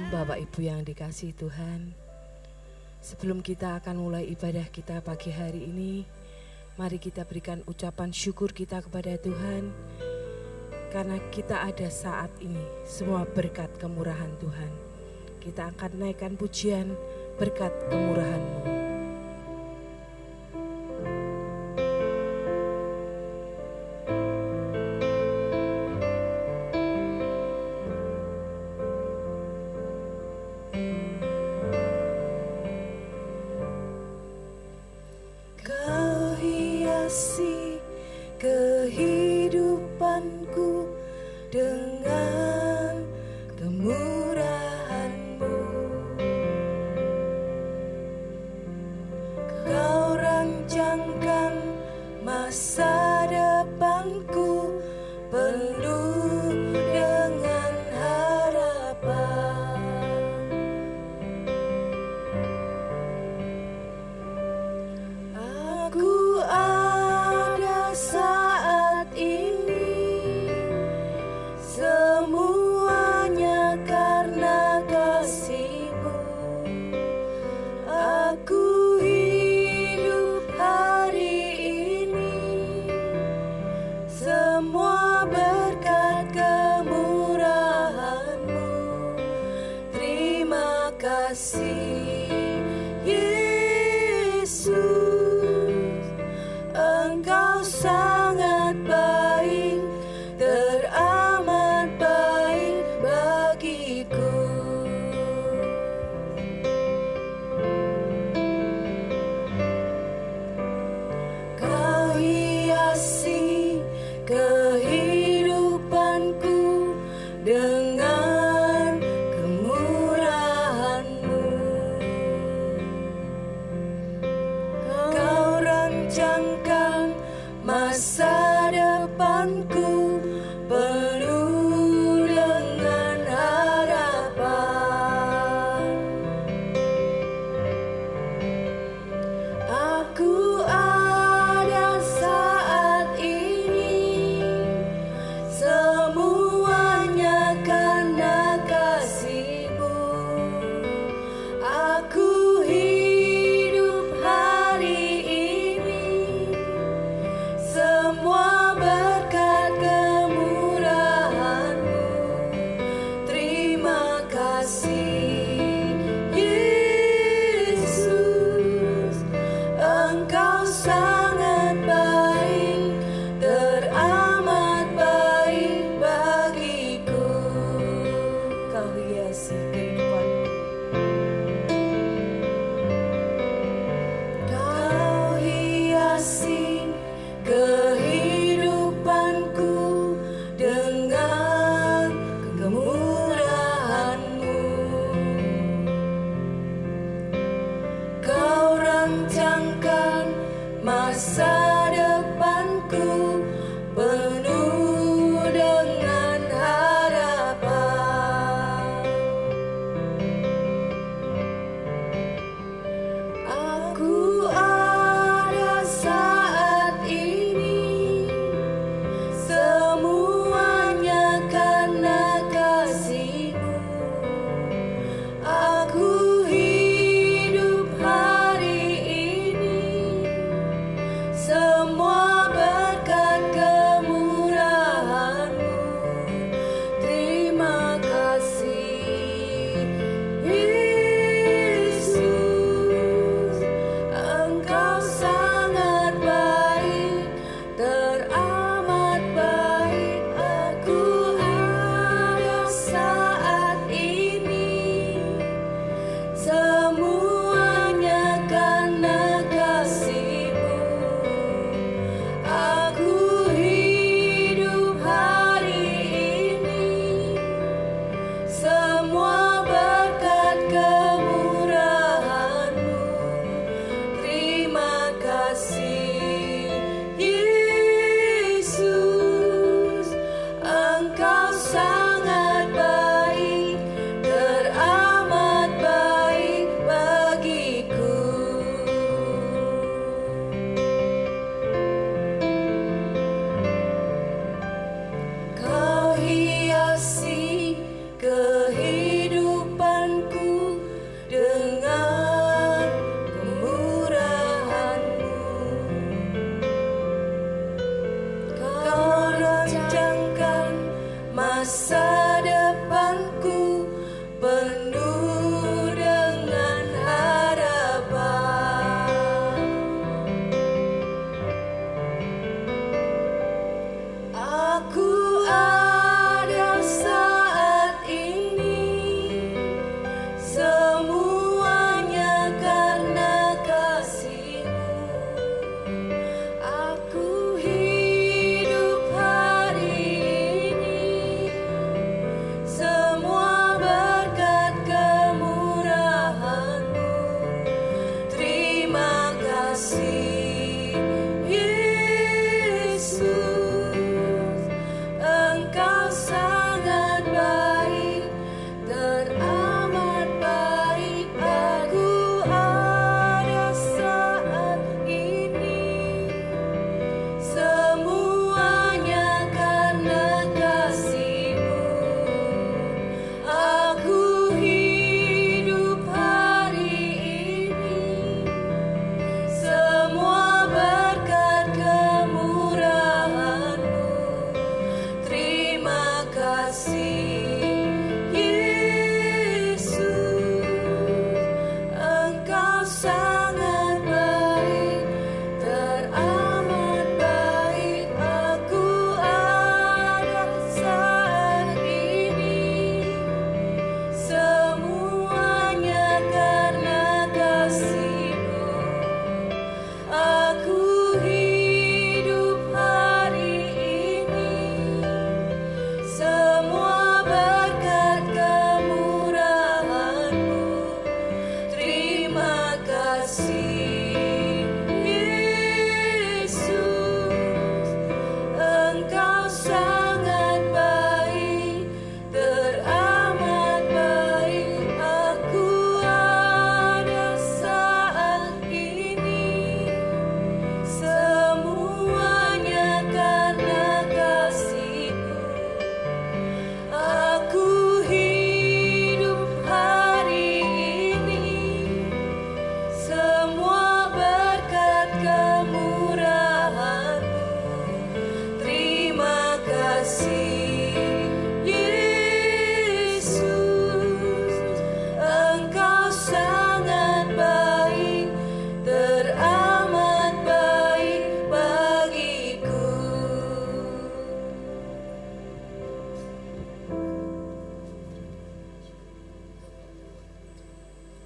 Bapak Ibu yang dikasihi Tuhan, sebelum kita akan mulai ibadah kita pagi hari ini, mari kita berikan ucapan syukur kita kepada Tuhan, karena kita ada saat ini, semua berkat kemurahan Tuhan. Kita akan naikkan pujian berkat kemurahan-Mu. Kehidupanku dengan kemurahan-Mu, Kau rancangkan masa depanku penuh dengan harapan. Aku ada saat ini, semuanya karena kasih-Mu. Aku hidup hari ini, semua berkat kemurahan-Mu. Terima kasih Yesus. Engkau sangat baik, teramat baik bagiku. Kau hiasi kehidupanku dengan kemurahan-Mu.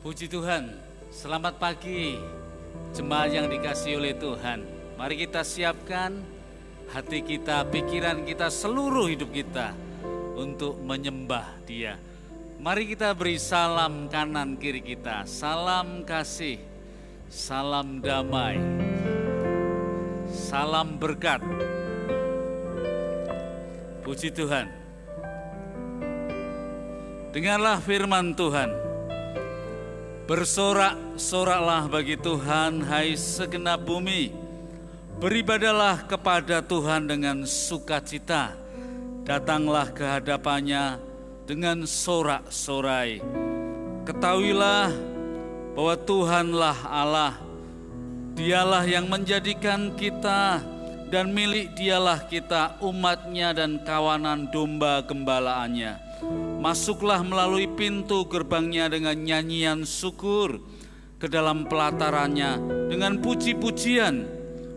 Puji Tuhan, selamat pagi jemaat yang dikasihi oleh Tuhan. Mari kita siapkan hati kita, pikiran kita, seluruh hidup kita untuk menyembah Dia. Mari kita beri salam kanan kiri kita, salam kasih, salam damai, salam berkat. Puji Tuhan. Dengarlah firman Tuhan. Bersorak-soraklah bagi Tuhan, hai segenap bumi. Beribadalah kepada Tuhan dengan sukacita. Datanglah ke hadapannya dengan sorak-sorai. Ketahuilah bahwa Tuhanlah Allah. Dialah yang menjadikan kita dan milik Dialah kita, umatnya dan kawanan domba gembalaannya. Masuklah melalui pintu gerbangnya dengan nyanyian syukur, ke dalam pelatarannya dengan puji-pujian.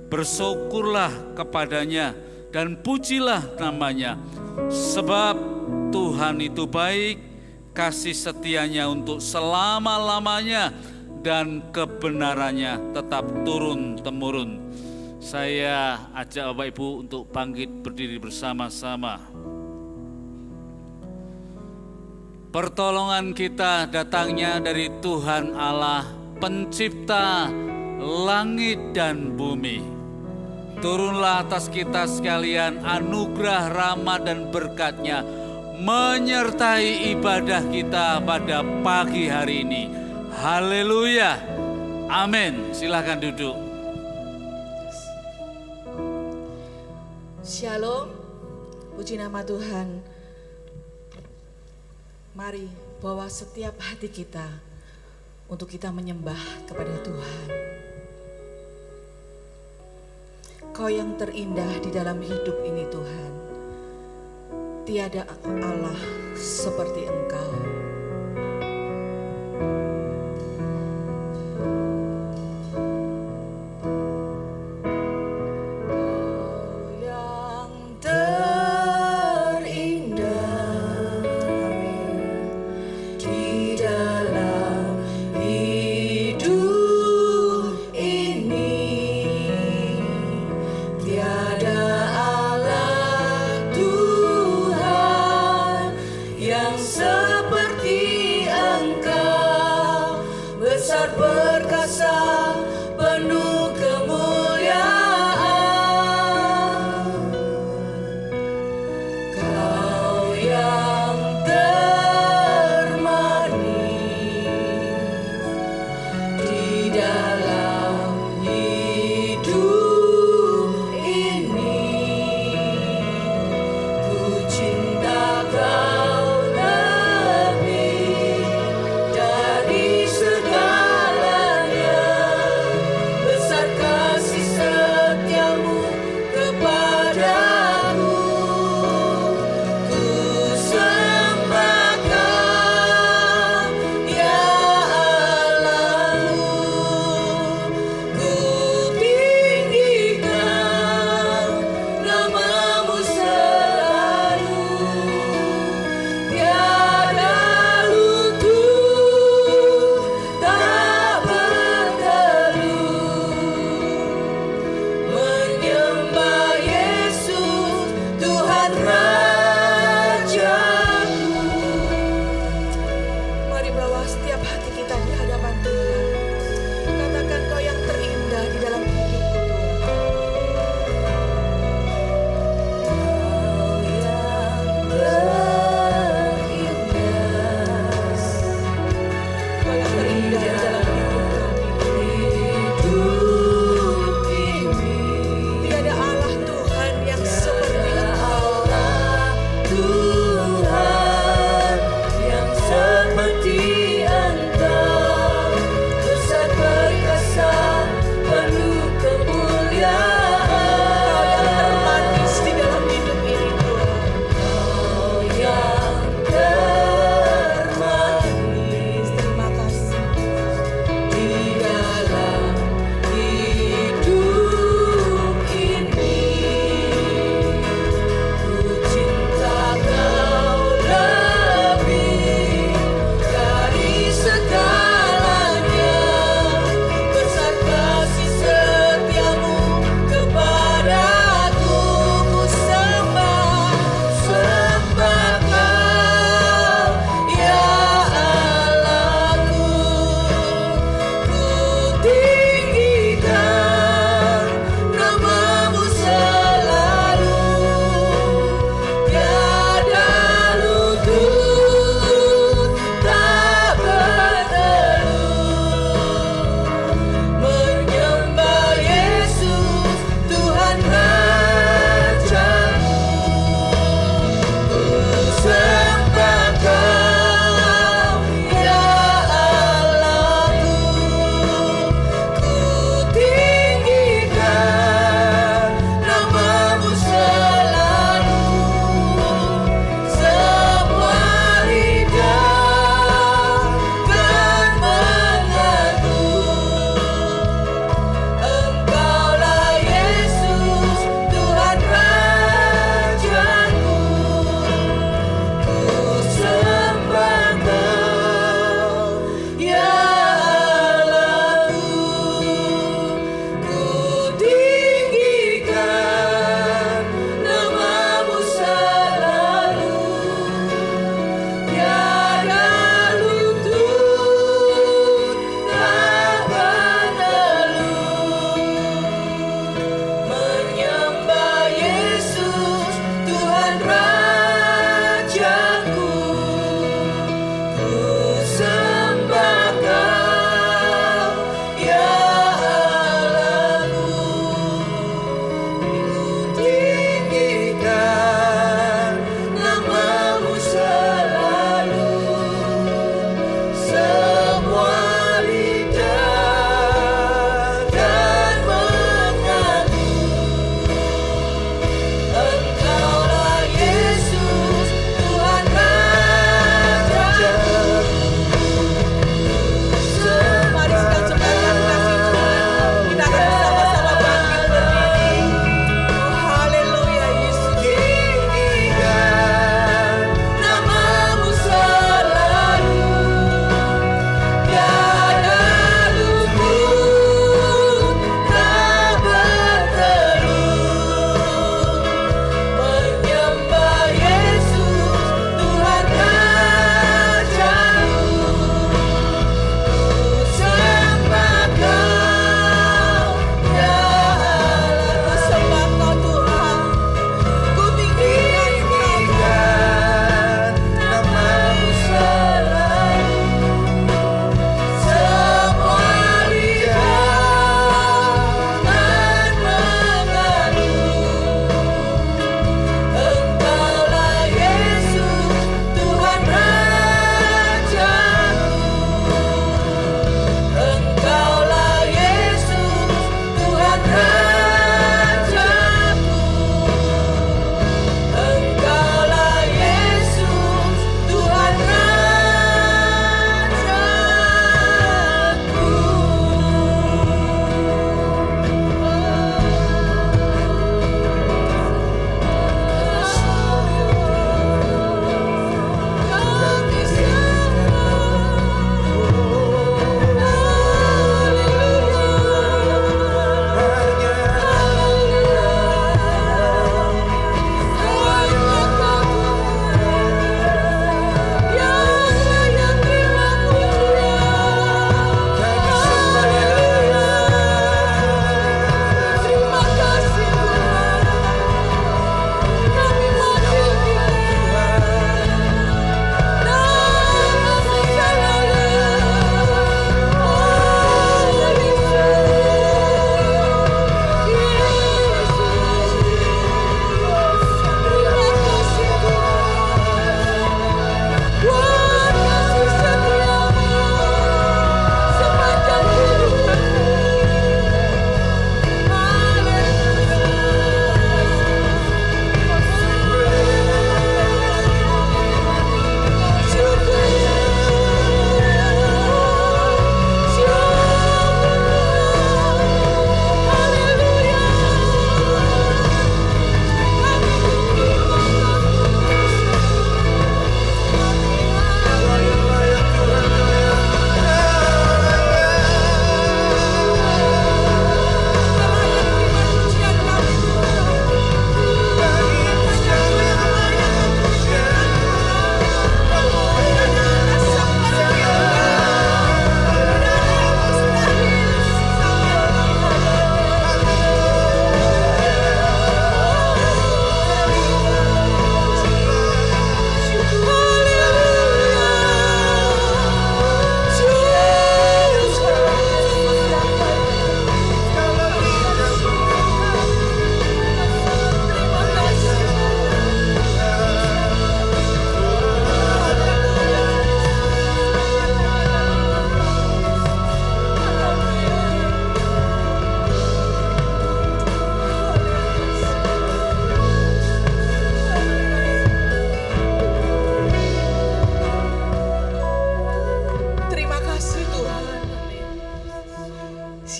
Bersyukurlah kepadanya dan pujilah namanya. Sebab Tuhan itu baik, kasih setianya untuk selama-lamanya, dan kebenarannya tetap turun-temurun. Saya ajak Bapak Ibu untuk bangkit berdiri bersama-sama. Pertolongan kita datangnya dari Tuhan Allah, pencipta langit dan bumi. Turunlah atas kita sekalian anugerah, rahmat dan berkat-Nya, menyertai ibadah kita pada pagi hari ini. Haleluya, amin. Silakan duduk. Shalom, puji nama Tuhan. Mari bawa setiap hati kita untuk kita menyembah kepada Tuhan. Kau yang terindah di dalam hidup ini Tuhan. Tiada Allah seperti Engkau.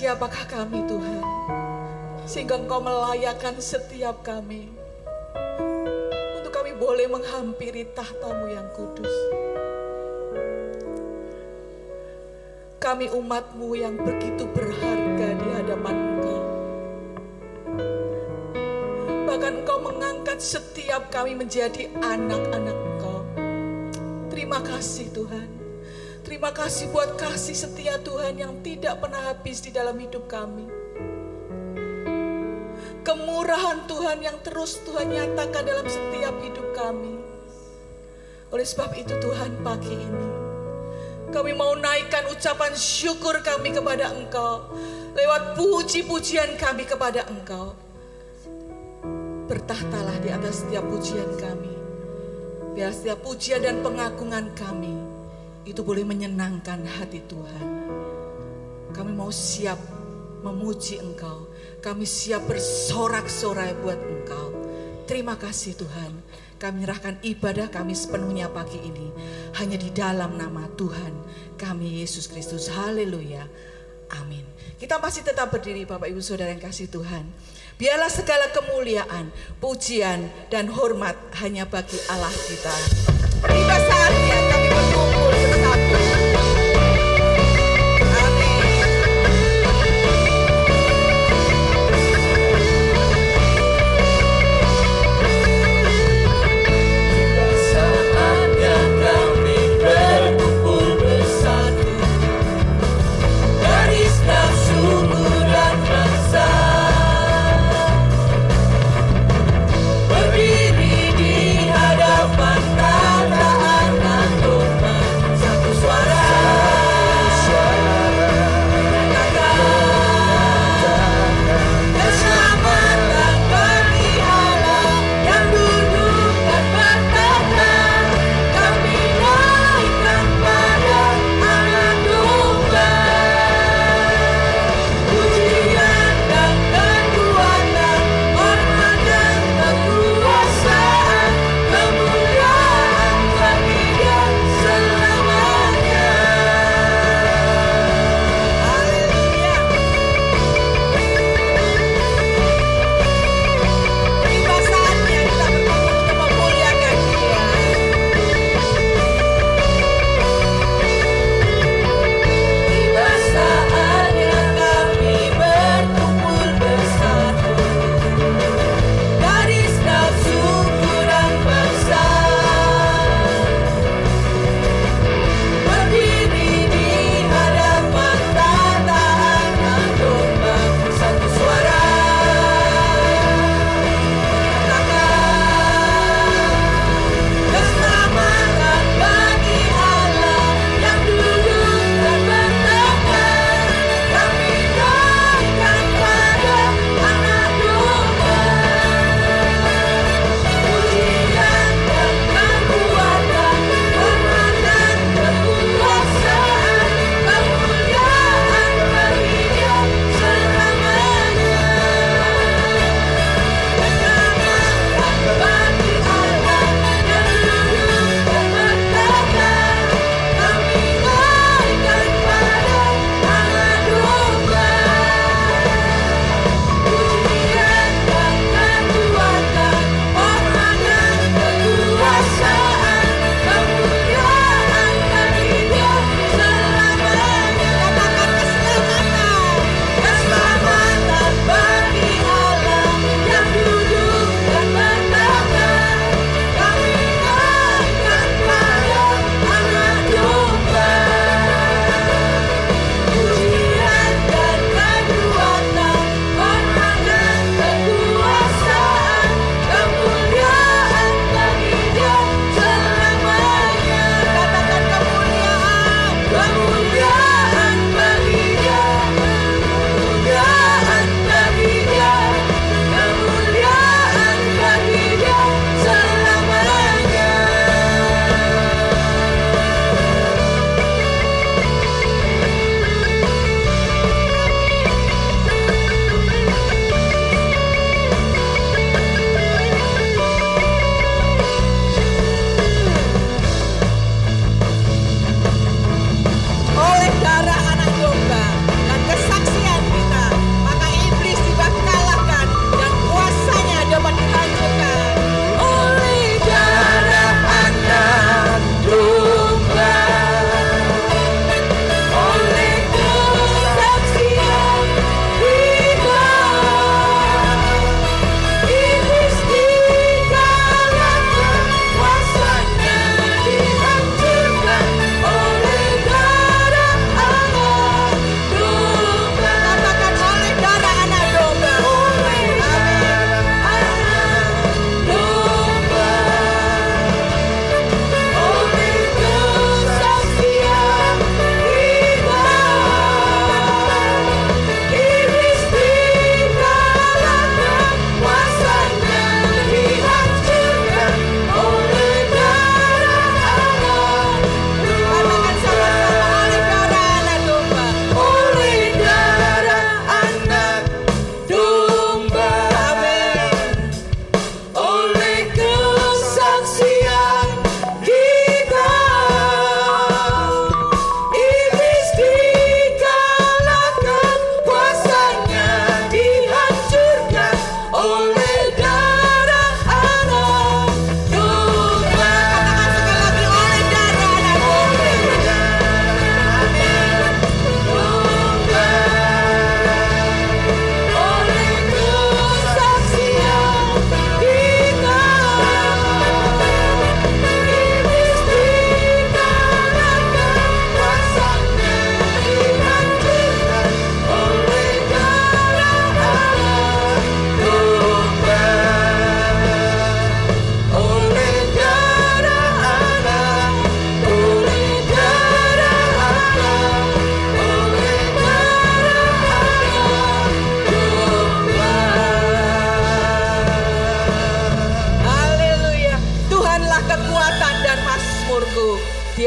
siapakah kami Tuhan, sehingga Engkau melayakkan setiap kami untuk kami boleh menghampiri tahta-Mu yang kudus. Kami umat-Mu yang begitu berharga di hadapan Engkau. Bahkan Engkau mengangkat setiap kami menjadi anak-anak Engkau. Terima kasih Tuhan. Terima kasih buat kasih setia Tuhan yang tidak pernah habis di dalam hidup kami. Kemurahan Tuhan yang terus Tuhan nyatakan dalam setiap hidup kami. Oleh sebab itu Tuhan, pagi ini kami mau naikkan ucapan syukur kami kepada Engkau lewat puji-pujian kami kepada Engkau. Bertahtalah di atas setiap pujian kami. Biar setiap pujian dan pengagungan kami itu boleh menyenangkan hati Tuhan. Kami mau siap memuji Engkau. Kami siap bersorak-sorai buat Engkau. Terima kasih Tuhan. Kami menyerahkan ibadah kami sepenuhnya pagi ini hanya di dalam nama Tuhan kami Yesus Kristus. Haleluya. Amin. Kita masih tetap berdiri Bapak Ibu Saudara yang kasih Tuhan. Biarlah segala kemuliaan, pujian dan hormat hanya bagi Allah kita. Tiba saatnya kami berkumpul bersatu. Berdiri di hadapan tata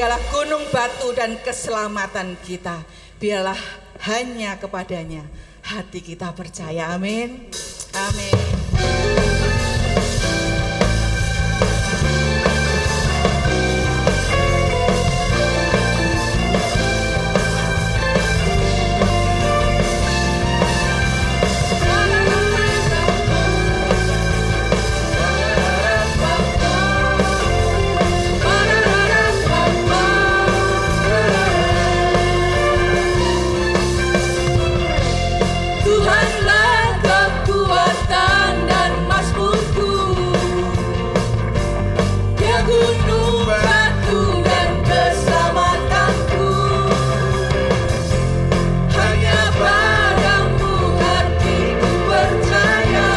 Dialah gunung batu dan keselamatan kita. Biarlah hanya kepadanya hati kita percaya. Amin. Amin. Tuhanlah kekuatan dan mazmurku, Dia gunung batu dan keselamatanku. Hanya padamu hatiku percaya,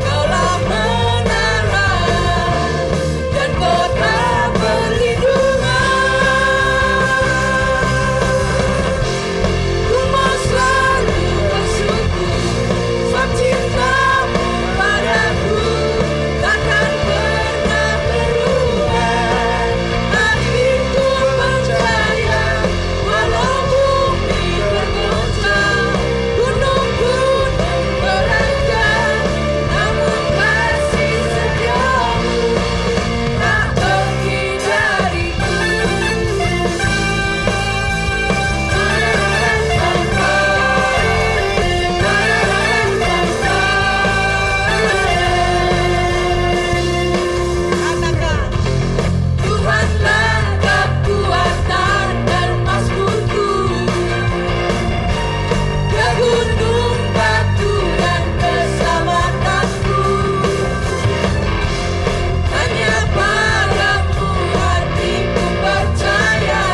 Kaulah menara dan kota perlindungan. Ku mau selalu bersyukur, sebab cintamu padaku takkan pernah berubah. Hatiku percaya, walau bumi bergoncang, gunung-gunung beranjak, namun kasih setiamu tak pergi dariku. Katakan, Tuhanlah kekuatan dan mazmurku, Dia gunung batu dan keselamatanku. Hanya padamu hatiku percaya,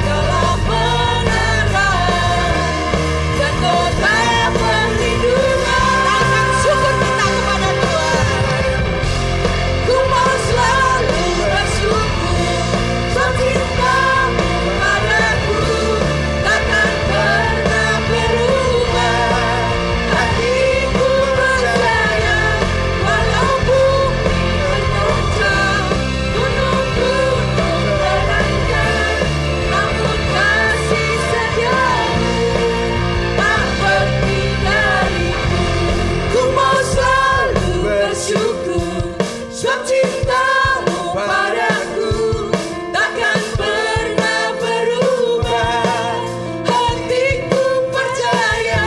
Kaulah menara dan kota perlindungan. naikkan syukur kita kepada Tuhan. Ku mau selalu bersyukur, sebab cintamu padaku takkan pernah berubah. Hatiku percaya, walau bumi bergoncang, gunung-gunung beranjak, namun kasih setiamu tak pergi dariku. Ku mau selalu bersyukur, sebab cintamu padaku takkan pernah berubah. Hatiku percaya,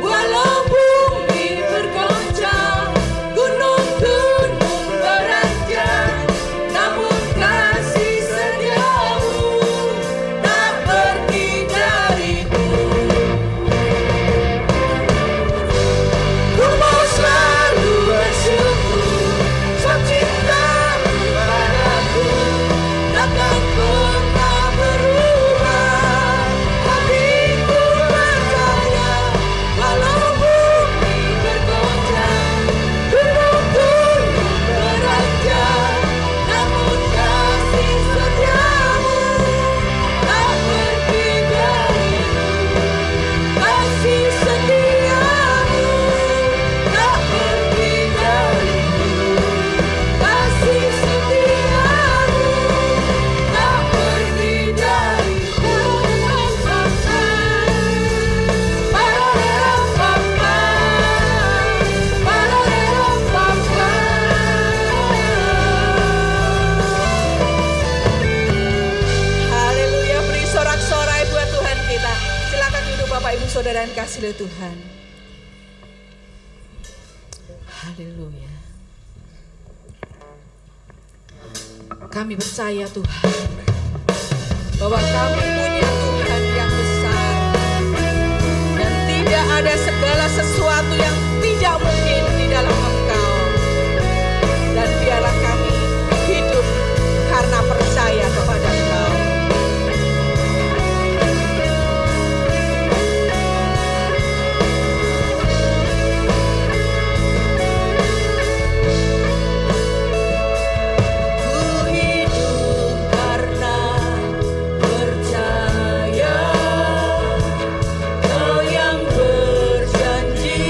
walau bumi bergoncang, gunung-gunung beranjak, namun kasih setiamu tak pergi dariku. Ku mau selalu bersyukur, sebab cintamu padaku takkan pernah berubah. Hatiku percaya, walau bumi bergoncang, gunung-gunung beranjak, namun kasih setiamu tak pergi dariku. Kasih setiamu tak pergi dariku. Kasih setiamu tak pergi dariku. Haleluya, beri sorak-sorai buat Tuhan kita. Silakan duduk Bapak Ibu Saudara yang kasih oleh Tuhan. Haleluya. Kami percaya Tuhan, bahwa kami punya Tuhan yang besar, dan tidak ada segala sesuatu yang tidak mungkin di dalam Engkau. Dan biarlah kami hidup karena percaya kepada Engkau. Ku hidup karena percaya, Kau yang berjanji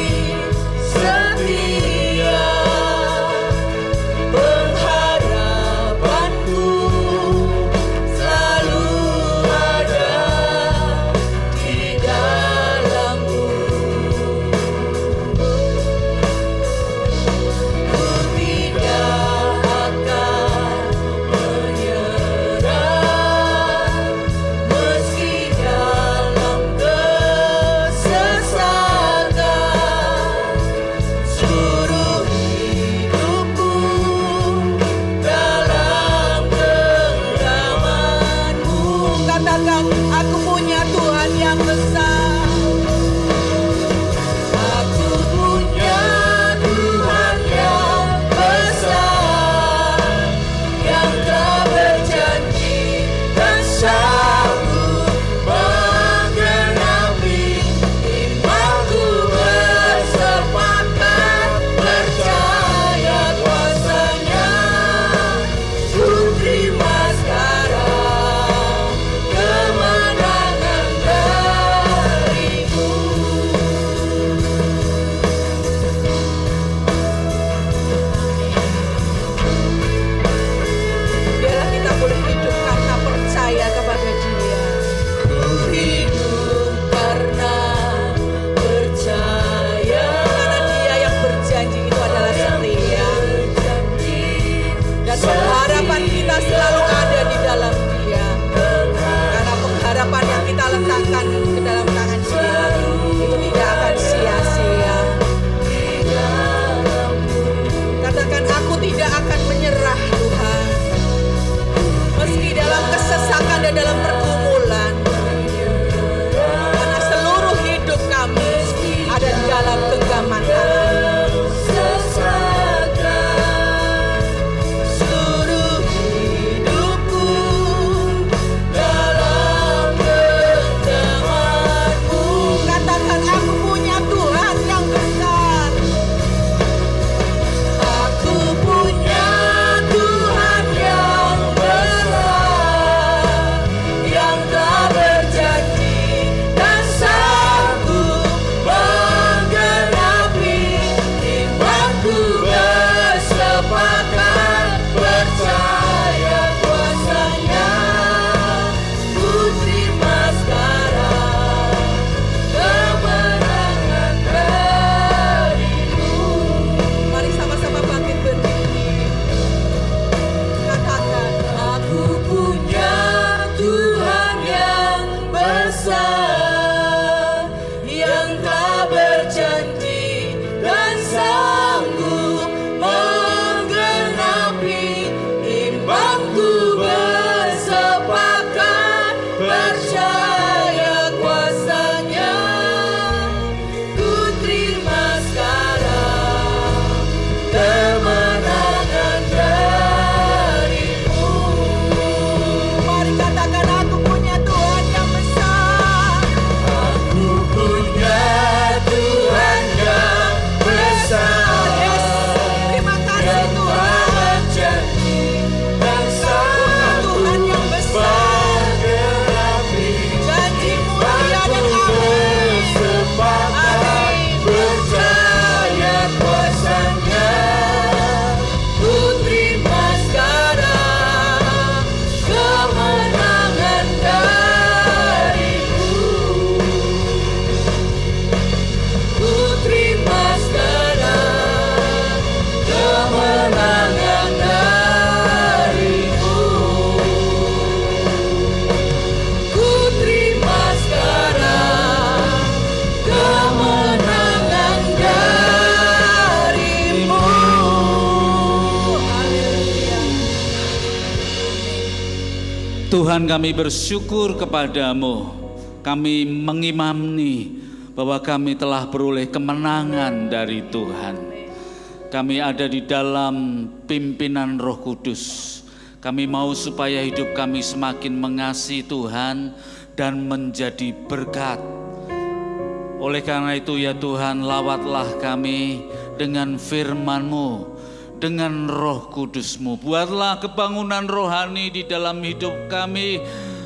dalam pergumulan. Karena seluruh hidup kami ada di dalam genggaman tangan. Seluruh hidupku dalam genggaman-Mu. Katakan, aku punya Tuhan yang besar. Aku punya Tuhan yang besar, yang telah berjanji dan sanggup menggenapi imanku bersepakat percaya kuasa-Nya. Ku terima sekarang kemenangan dari-Mu. Mari sama-sama bangkit berdiri. Katakan, aku punya Tuhan yang besar, yang telah berjanji dan sanggup menggenapi imanku bersepakat percaya kuasa-Nya. Ku terima sekarang kemenangan dari-Mu. Mari katakan, aku punya Tuhan yang besar. Aku punya Tuhan yang besar. Yes, terima kasih Tuhan. Dan Tuhan yang besar. Janji-Mu dia dan amin. Amin. Percaya kuasa-Nya. Ku terima sekarang kemenangan dari-Mu. Ku terima sekarang kemenangan dari-Mu. Ku terima sekarang kemenangan dari-Mu. Haleluya. Tuhan, kami bersyukur kepadamu. Kami mengimani bahwa kami telah beroleh kemenangan dari Tuhan. Kami ada di dalam pimpinan Roh Kudus. Kami mau supaya hidup kami semakin mengasihi Tuhan dan menjadi berkat. Oleh karena itu ya Tuhan, lawatlah kami dengan firman-Mu, dengan Roh Kudus-Mu. Buatlah kebangunan rohani di dalam hidup kami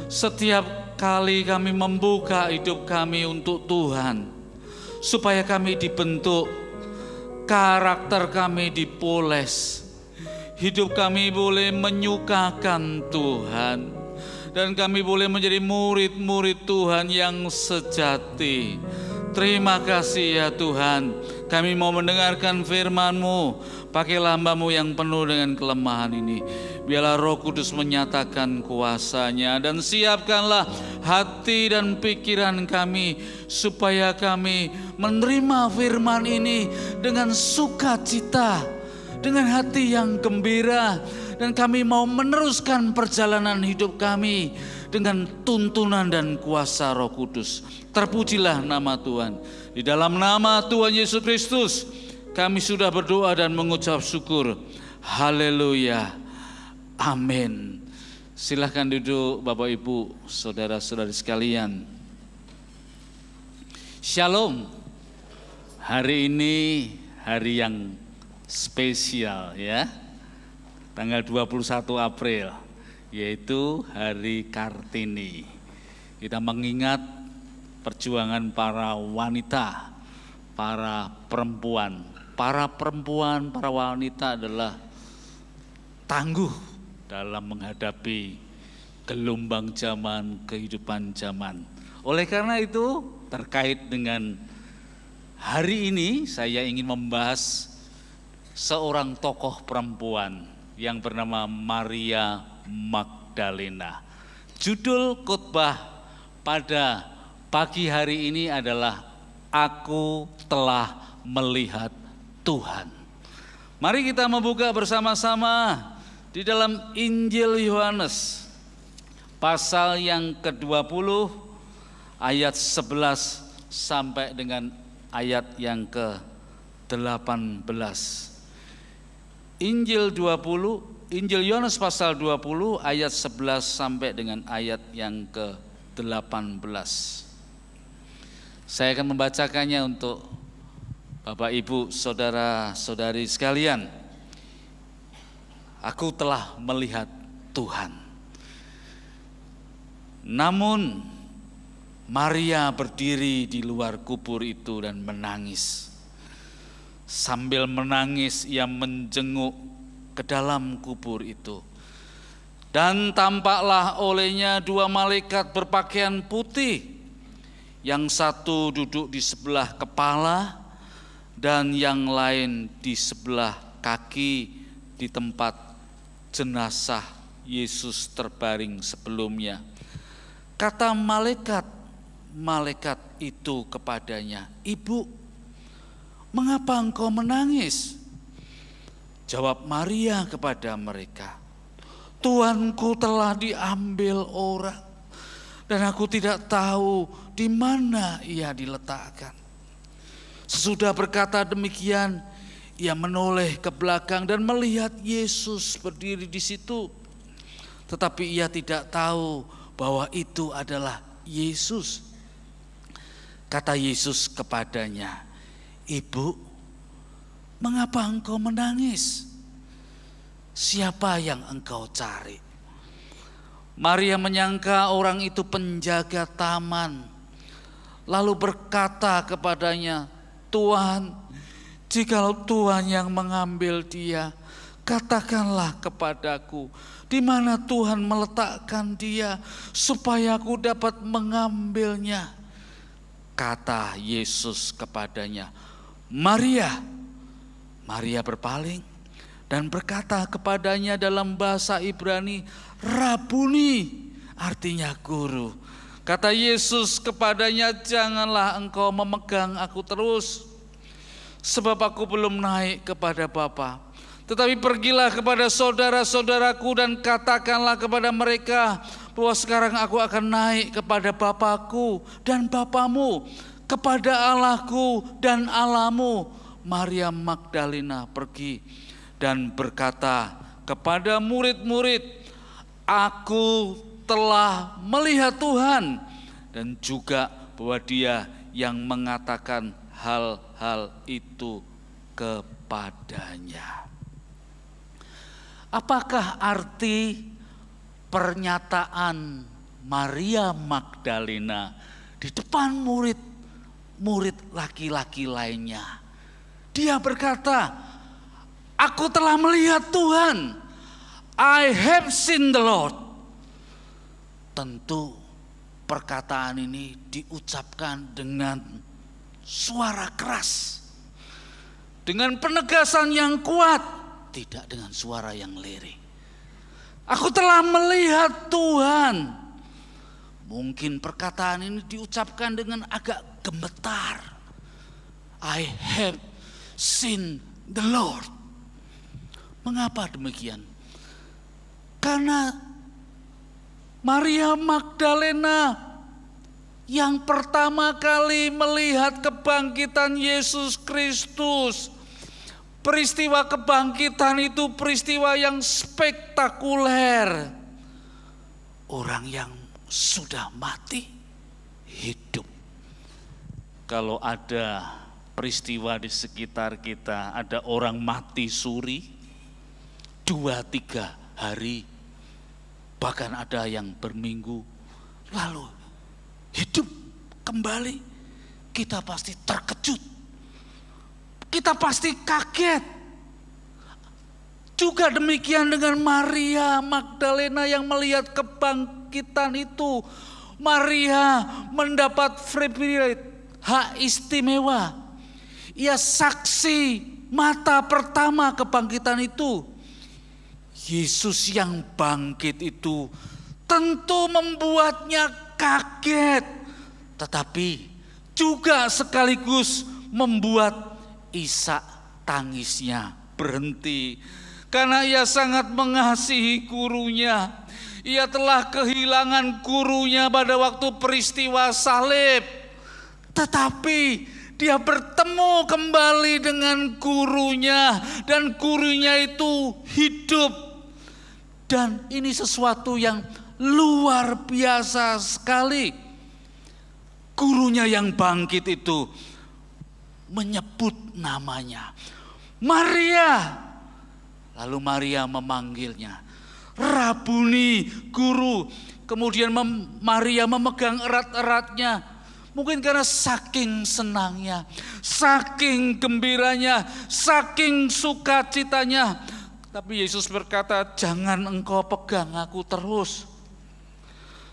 setiap kali kami membuka hidup kami untuk Tuhan, supaya kami dibentuk, karakter kami dipoles, hidup kami boleh menyukakan Tuhan, dan kami boleh menjadi murid-murid Tuhan yang sejati. Terima kasih ya Tuhan, kami mau mendengarkan firman-Mu. Pakailah hamba-Mu yang penuh dengan kelemahan ini. Biarlah Roh Kudus menyatakan kuasa-Nya, dan siapkanlah hati dan pikiran kami supaya kami menerima firman ini dengan sukacita, dengan hati yang gembira, dan kami mau meneruskan perjalanan hidup kami dengan tuntunan dan kuasa Roh Kudus. Terpujilah nama Tuhan. Di dalam nama Tuhan Yesus Kristus kami sudah berdoa dan mengucap syukur. Haleluya. Amin. Silahkan duduk Bapak Ibu, saudara-saudari sekalian. Shalom. Hari ini hari yang spesial ya. Tanggal 21 April, yaitu Hari Kartini. Kita mengingat perjuangan para wanita, para perempuan. Para perempuan, para wanita adalah tangguh dalam menghadapi gelombang zaman, kehidupan zaman. Oleh karena itu, terkait dengan hari ini, saya ingin membahas seorang tokoh perempuan yang bernama Maria Magdalena. Judul khotbah pada pagi hari ini adalah Aku Telah Melihat Tuhan. Mari kita membuka bersama-sama di dalam Injil Yohanes pasal yang ke-20 ayat 11 sampai dengan ayat yang ke-18. Injil Yohanes pasal 20 ayat 11 sampai dengan ayat yang ke-18. Saya akan membacakannya untuk Bapak, Ibu, saudara-saudari sekalian. Aku telah melihat Tuhan. Namun Maria berdiri di luar kubur itu dan menangis. Sambil menangis ia menjenguk ke dalam kubur itu. Dan tampaklah olehnya 2 malaikat berpakaian putih. Yang satu duduk di sebelah kepala dan yang lain di sebelah kaki di tempat jenazah Yesus terbaring sebelumnya. Kata malaikat itu kepadanya, "Ibu, mengapa engkau menangis?" Jawab Maria kepada mereka, "Tuanku telah diambil orang, dan aku tidak tahu di mana ia diletakkan." Sesudah berkata demikian, ia menoleh ke belakang dan melihat Yesus berdiri di situ. Tetapi ia tidak tahu bahwa itu adalah Yesus. Kata Yesus kepadanya, "Ibu, mengapa engkau menangis? Siapa yang engkau cari?" Maria menyangka orang itu penjaga taman, lalu berkata kepadanya, "Tuhan, jikalau Tuhan yang mengambil dia, katakanlah kepadaku di mana Tuhan meletakkan dia, supaya aku dapat mengambilnya." Kata Yesus kepadanya, "Maria." Maria berpaling dan berkata kepadanya dalam bahasa Ibrani, "Rabuni," artinya guru. Kata Yesus kepadanya, "Janganlah engkau memegang aku terus, sebab aku belum naik kepada Bapa. Tetapi pergilah kepada saudara-saudaraku dan katakanlah kepada mereka bahwa sekarang aku akan naik kepada Bapakku dan Bapamu, kepada Allahku dan Allahmu." Maria Magdalena pergi dan berkata kepada murid-murid, "Aku telah melihat Tuhan," dan juga bahwa Dia yang mengatakan hal-hal itu kepadanya. Apakah arti pernyataan Maria Magdalena di depan murid laki-laki lainnya? Dia berkata, "Aku telah melihat Tuhan. I have seen the Lord." Tentu perkataan ini diucapkan dengan suara keras, dengan penegasan yang kuat, tidak dengan suara yang lirih. "Aku telah melihat Tuhan." Mungkin perkataan ini diucapkan dengan agak gemetar. I have seen the Lord. Mengapa demikian? Karena Maria Magdalena yang pertama kali melihat kebangkitan Yesus Kristus. Peristiwa kebangkitan itu peristiwa yang spektakuler. Orang yang sudah mati hidup. Kalau ada peristiwa di sekitar kita, ada orang mati suri 2-3 hari, bahkan ada yang berminggu, lalu hidup kembali, kita pasti terkejut. Kita pasti kaget. Juga demikian dengan Maria Magdalena yang melihat kebangkitan itu. Maria mendapat privilege, hak istimewa. Ia saksi mata pertama kebangkitan itu. Yesus yang bangkit itu tentu membuatnya kaget, tetapi juga sekaligus membuat isak tangisnya berhenti, karena ia sangat mengasihi gurunya. Ia telah kehilangan gurunya pada waktu peristiwa salib. Tetapi dia bertemu kembali dengan gurunya dan gurunya itu hidup. Dan ini sesuatu yang luar biasa sekali. Gurunya yang bangkit itu menyebut namanya, Maria. Lalu Maria memanggilnya, Rabuni, guru. Kemudian Maria memegang erat-eratnya. Mungkin karena saking senangnya, saking gembiranya, saking sukacitanya. Tapi Yesus berkata, jangan engkau pegang aku terus.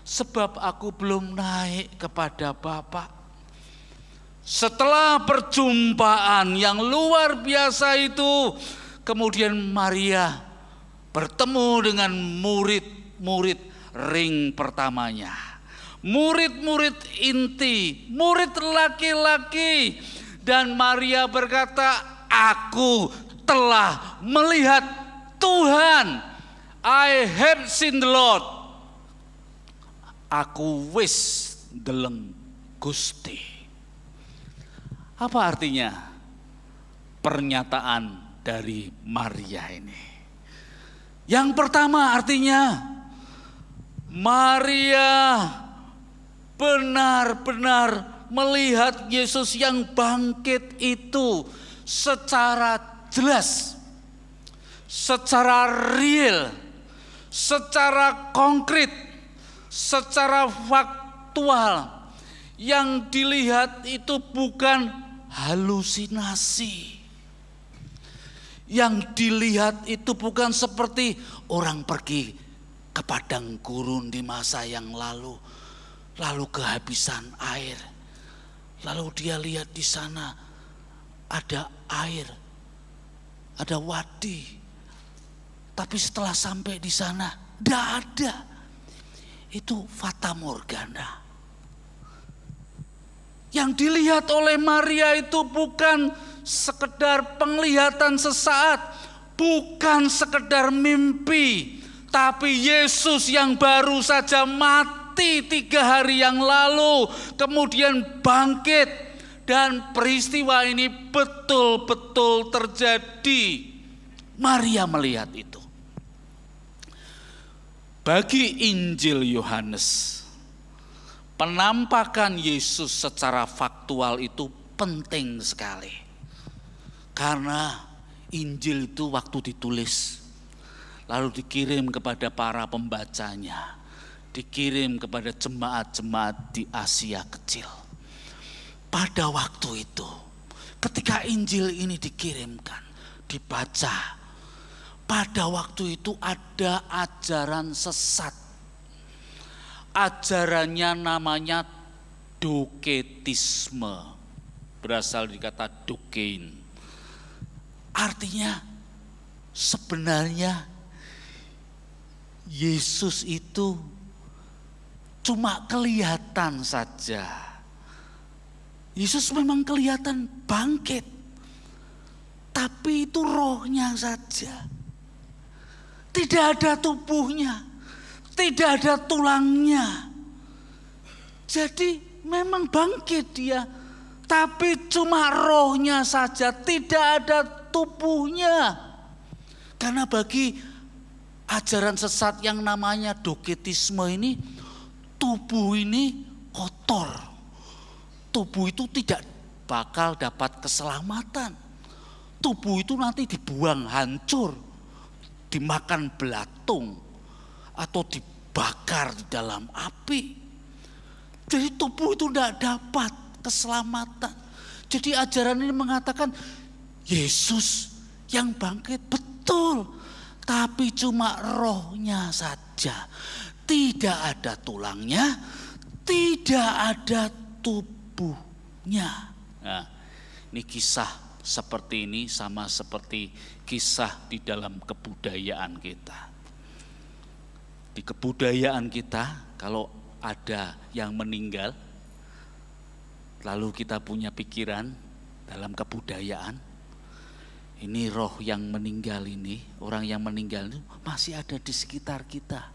Sebab aku belum naik kepada Bapa. Setelah perjumpaan yang luar biasa itu, kemudian Maria bertemu dengan murid-murid ring pertamanya. Murid-murid inti, murid laki-laki. Dan Maria berkata, aku telah melihat Tuhan. I have seen the Lord. Aku wis deleng Gusti. Apa artinya pernyataan dari Maria ini? Yang pertama artinya Maria benar-benar melihat Yesus yang bangkit itu secara jelas, secara real, secara konkret, secara faktual. Yang dilihat itu bukan halusinasi. Yang dilihat itu bukan seperti orang pergi ke padang gurun di masa yang lalu kehabisan air. Lalu dia lihat di sana ada air, ada wadi. Tapi setelah sampai di sana, tidak ada. Itu fata morgana. Yang dilihat oleh Maria itu bukan sekedar penglihatan sesaat, bukan sekedar mimpi, tapi Yesus yang baru saja mati 3 hari yang lalu, kemudian bangkit, dan peristiwa ini betul-betul terjadi. Maria melihat itu. Bagi Injil Yohanes, penampakan Yesus secara faktual itu penting sekali. Karena Injil itu waktu ditulis, lalu dikirim kepada para pembacanya, dikirim kepada jemaat-jemaat di Asia Kecil. Pada waktu itu, ketika Injil ini dikirimkan, dibaca, pada waktu itu ada ajaran sesat. Ajarannya namanya doketisme, berasal dari kata dokein. Artinya sebenarnya Yesus itu cuma kelihatan saja. Yesus memang kelihatan bangkit, tapi itu rohnya saja. Tidak ada tubuhnya, tidak ada tulangnya. Jadi memang bangkit dia, tapi cuma rohnya saja, tidak ada tubuhnya. Karena bagi ajaran sesat yang namanya doketisme ini, tubuh ini kotor. Tubuh itu tidak bakal dapat keselamatan. Tubuh itu nanti dibuang hancur, dimakan belatung, atau dibakar di dalam api. Jadi tubuh itu tidak dapat keselamatan. Jadi ajaran ini mengatakan Yesus yang bangkit betul, tapi cuma rohnya saja. Tidak ada tulangnya, tidak ada tubuhnya. Nah, ini kisah seperti ini sama seperti kisah di dalam kebudayaan kita. Di kebudayaan kita, kalau ada yang meninggal, lalu kita punya pikiran dalam kebudayaan, ini roh yang meninggal ini, orang yang meninggal itu masih ada di sekitar kita.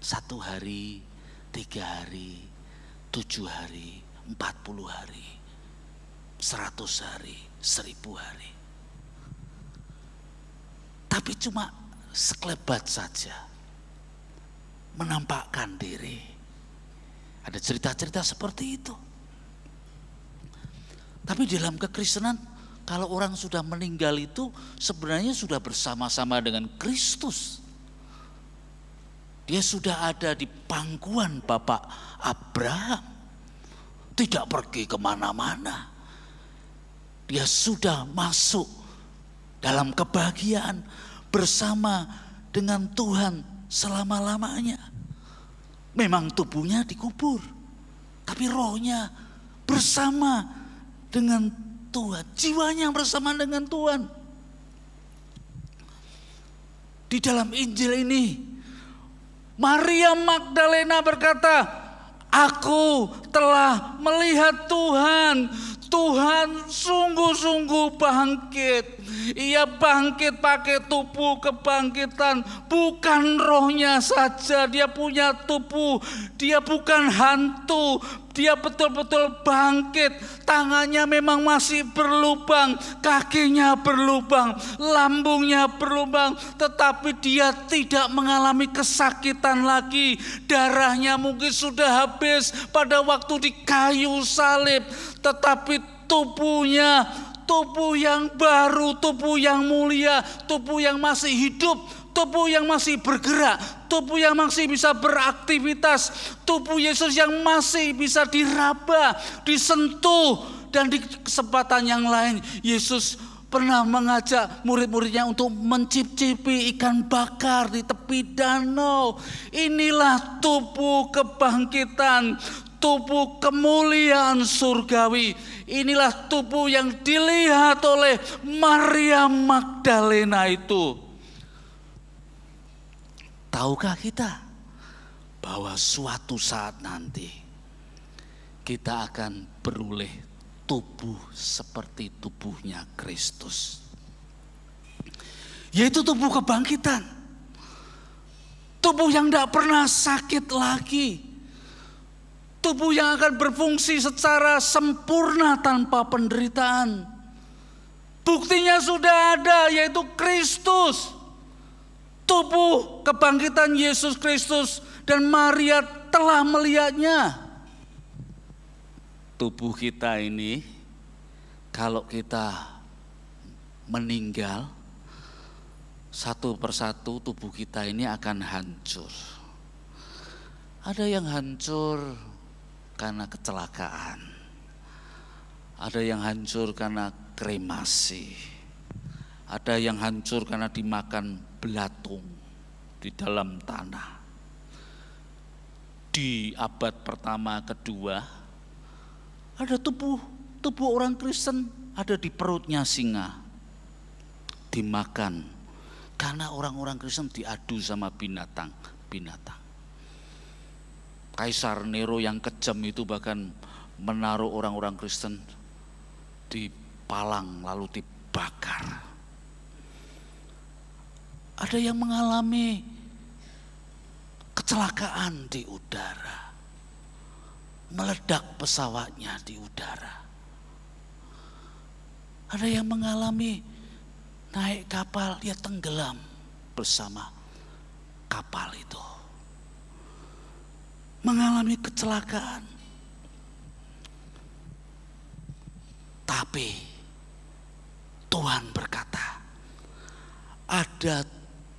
1 hari, 3 hari, 7 hari, 40 hari, 100 hari, 1000 hari. Tapi cuma sekelebat saja menampakkan diri. Ada cerita-cerita seperti itu. Tapi dalam kekristenan, kalau orang sudah meninggal itu sebenarnya sudah bersama-sama dengan Kristus. Dia sudah ada di pangkuan Bapak Abraham. Tidak pergi kemana-mana. Dia sudah masuk dalam kebahagiaan bersama dengan Tuhan selama-lamanya. Memang tubuhnya dikubur, tapi rohnya bersama dengan Tuhan, jiwanya bersama dengan Tuhan. Di dalam Injil ini, Maria Magdalena berkata, aku telah melihat Tuhan. Tuhan sungguh-sungguh bangkit. Ia bangkit pakai tubuh kebangkitan. Bukan rohnya saja, dia punya tubuh. Dia bukan hantu. Dia betul-betul bangkit. Tangannya memang masih berlubang, kakinya berlubang, lambungnya berlubang. Tetapi dia tidak mengalami kesakitan lagi. Darahnya mungkin sudah habis pada waktu di kayu salib. Tetapi tubuhnya, tubuh yang baru, tubuh yang mulia, tubuh yang masih hidup, tubuh yang masih bergerak, tubuh yang masih bisa beraktivitas, tubuh Yesus yang masih bisa diraba, disentuh. Dan di kesempatan yang lain, Yesus pernah mengajak murid-muridnya untuk mencicipi ikan bakar di tepi danau. Inilah tubuh kebangkitan, tubuh kemuliaan surgawi. Inilah tubuh yang dilihat oleh Maria Magdalena itu. Tahukah kita bahwa suatu saat nanti kita akan beroleh tubuh seperti tubuhnya Kristus, yaitu tubuh kebangkitan, tubuh yang tidak pernah sakit lagi, tubuh yang akan berfungsi secara sempurna tanpa penderitaan. Buktinya sudah ada, yaitu Kristus. Tubuh kebangkitan Yesus Kristus, dan Maria telah melihatnya. Tubuh kita ini, kalau kita meninggal, satu persatu tubuh kita ini akan hancur. Ada yang hancur karena kecelakaan, ada yang hancur karena kremasi, ada yang hancur karena dimakan belatung di dalam tanah. Di abad pertama kedua, ada tubuh orang Kristen ada di perutnya singa, dimakan karena orang-orang Kristen diadu sama binatang. Kaisar Nero yang kejam itu bahkan menaruh orang-orang Kristen di palang lalu dibakar. Ada yang mengalami kecelakaan di udara, meledak pesawatnya di udara. Ada yang mengalami naik kapal, dia tenggelam bersama kapal itu, mengalami kecelakaan. Tapi Tuhan berkata, ada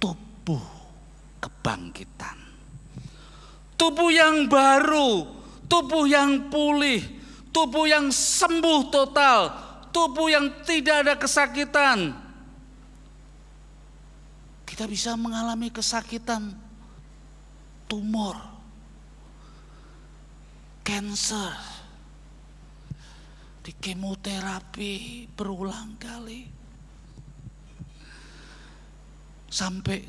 tubuh kebangkitan, tubuh yang baru, tubuh yang pulih, tubuh yang sembuh total, tubuh yang tidak ada kesakitan. Kita bisa mengalami kesakitan, tumor, kanker, di kemoterapi berulang kali, sampai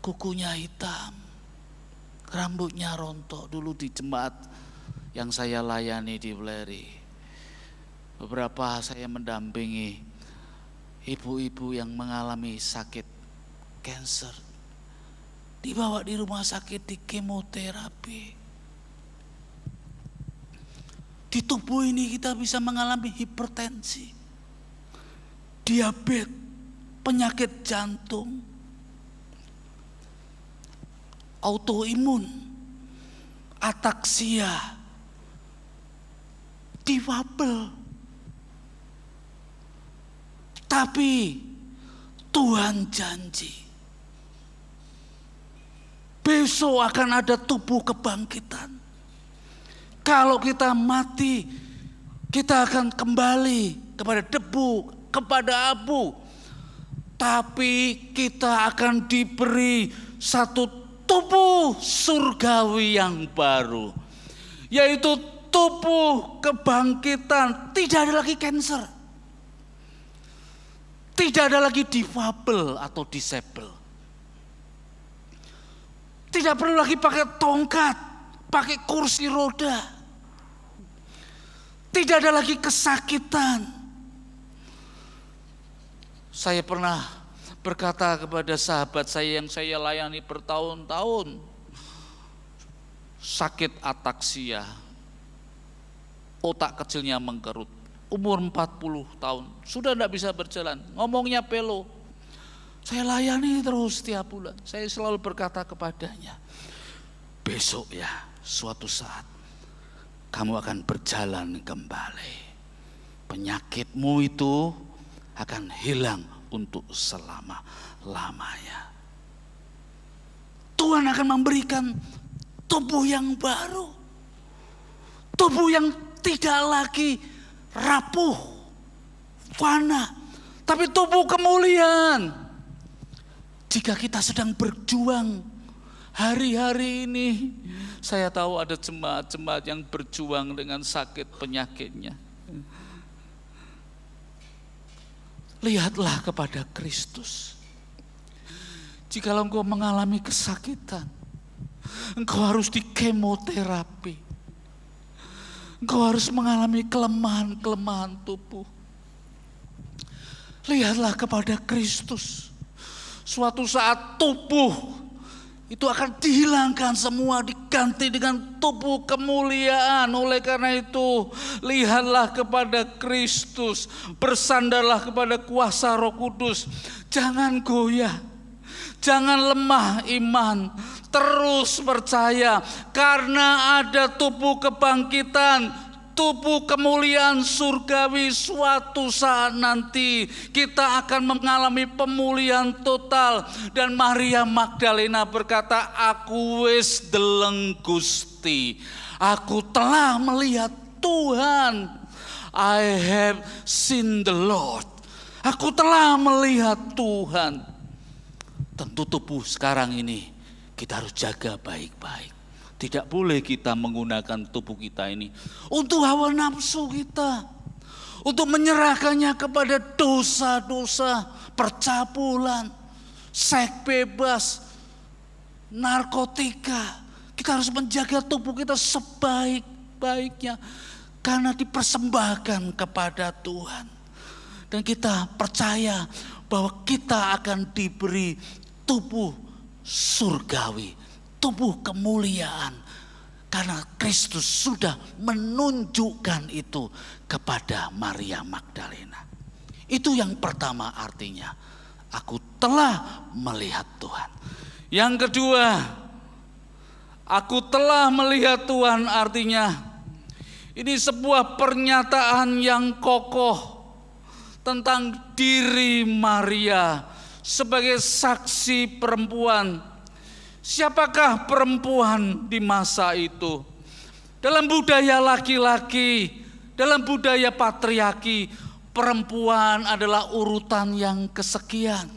kukunya hitam, rambutnya rontok. Dulu di jemaat yang saya layani di Bleri, beberapa saya mendampingi ibu-ibu yang mengalami sakit kanker. dibawa di rumah sakit, di kemoterapi. Di tubuh ini kita bisa mengalami hipertensi, diabetes, penyakit jantung, autoimun, ataksia, difabel. Tapi Tuhan janji besok akan ada tubuh kebangkitan. Kalau kita mati, kita akan kembali kepada debu, kepada abu. Tapi kita akan diberi satu tubuh surgawi yang baru, yaitu tubuh kebangkitan. Tidak ada lagi cancer, tidak ada lagi difabel atau disable. Tidak perlu lagi pakai tongkat, pakai kursi roda. Tidak ada lagi kesakitan. Saya pernah berkata kepada sahabat saya yang saya layani bertahun-tahun, sakit ataksia, otak kecilnya mengkerut, umur 40 tahun, sudah tidak bisa berjalan, ngomongnya pelo. Saya layani terus setiap bulan. Saya selalu berkata kepadanya, besok ya suatu saat kamu akan berjalan kembali. Penyakitmu itu akan hilang untuk selama-lamanya. Tuhan akan memberikan tubuh yang baru. Tubuh yang tidak lagi rapuh, fana, tapi tubuh kemuliaan. Jika kita sedang berjuang hari-hari ini, saya tahu ada jemaat-jemaat yang berjuang dengan sakit penyakitnya. Lihatlah kepada Kristus. Jikalau engkau mengalami kesakitan, engkau harus di kemoterapi. Engkau harus mengalami kelemahan-kelemahan tubuh. Lihatlah kepada Kristus. Suatu saat tubuh itu akan dihilangkan semua, diganti dengan tubuh kemuliaan. Oleh karena itu, lihatlah kepada Kristus, bersandarlah kepada kuasa Roh Kudus. Jangan goyah, jangan lemah iman, terus percaya karena ada tubuh kebangkitan, tubuh kemuliaan surgawi. Suatu saat nanti kita akan mengalami pemulihan total. Dan Maria Magdalena berkata, aku wis deleng Gusti, aku telah melihat Tuhan. I have seen the Lord. Aku telah melihat Tuhan. Tentu tubuh sekarang ini kita harus jaga baik-baik. Tidak boleh kita menggunakan tubuh kita ini untuk hawa nafsu kita, untuk menyerahkannya kepada dosa-dosa, percabulan, seks bebas, narkotika. Kita harus menjaga tubuh kita sebaik-baiknya karena dipersembahkan kepada Tuhan. Dan kita percaya bahwa kita akan diberi tubuh surgawi, tubuh kemuliaan, karena Kristus sudah menunjukkan itu kepada Maria Magdalena. Itu yang pertama, artinya aku telah melihat Tuhan. Yang kedua, aku telah melihat Tuhan artinya ini sebuah pernyataan yang kokoh tentang diri Maria sebagai saksi perempuan. Siapakah perempuan di masa itu? Dalam budaya laki-laki, dalam budaya patriarki, perempuan adalah urutan yang kesekian.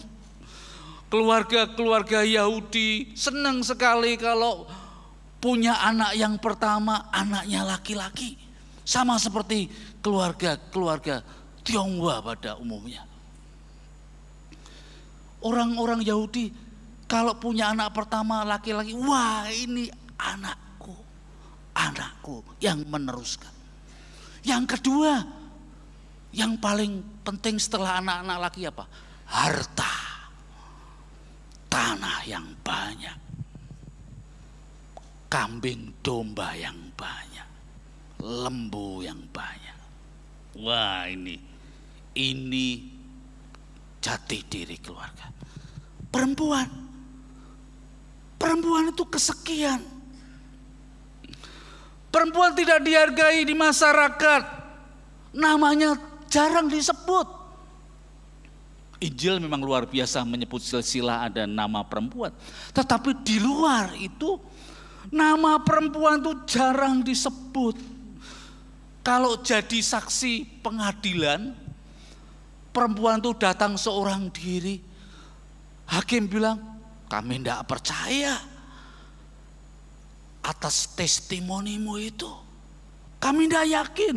Keluarga-keluarga Yahudi senang sekali kalau punya anak yang pertama, anaknya laki-laki. Sama seperti keluarga-keluarga Tionghoa pada umumnya. Orang-orang Yahudi kalau punya anak pertama laki-laki, wah ini anakku yang meneruskan. Yang kedua, yang paling penting setelah anak-anak laki apa? Harta, tanah yang banyak. kambing domba yang banyak, lembu yang banyak. Wah, ini jati diri keluarga. Perempuan itu kesekian. Perempuan tidak dihargai di masyarakat, namanya jarang disebut. Injil memang luar biasa menyebut silsilah ada nama perempuan, tetapi di luar itu nama perempuan itu jarang disebut. Kalau jadi saksi pengadilan, perempuan itu datang seorang diri, hakim bilang, kami tidak percaya atas testimonimu itu. Kami tidak yakin.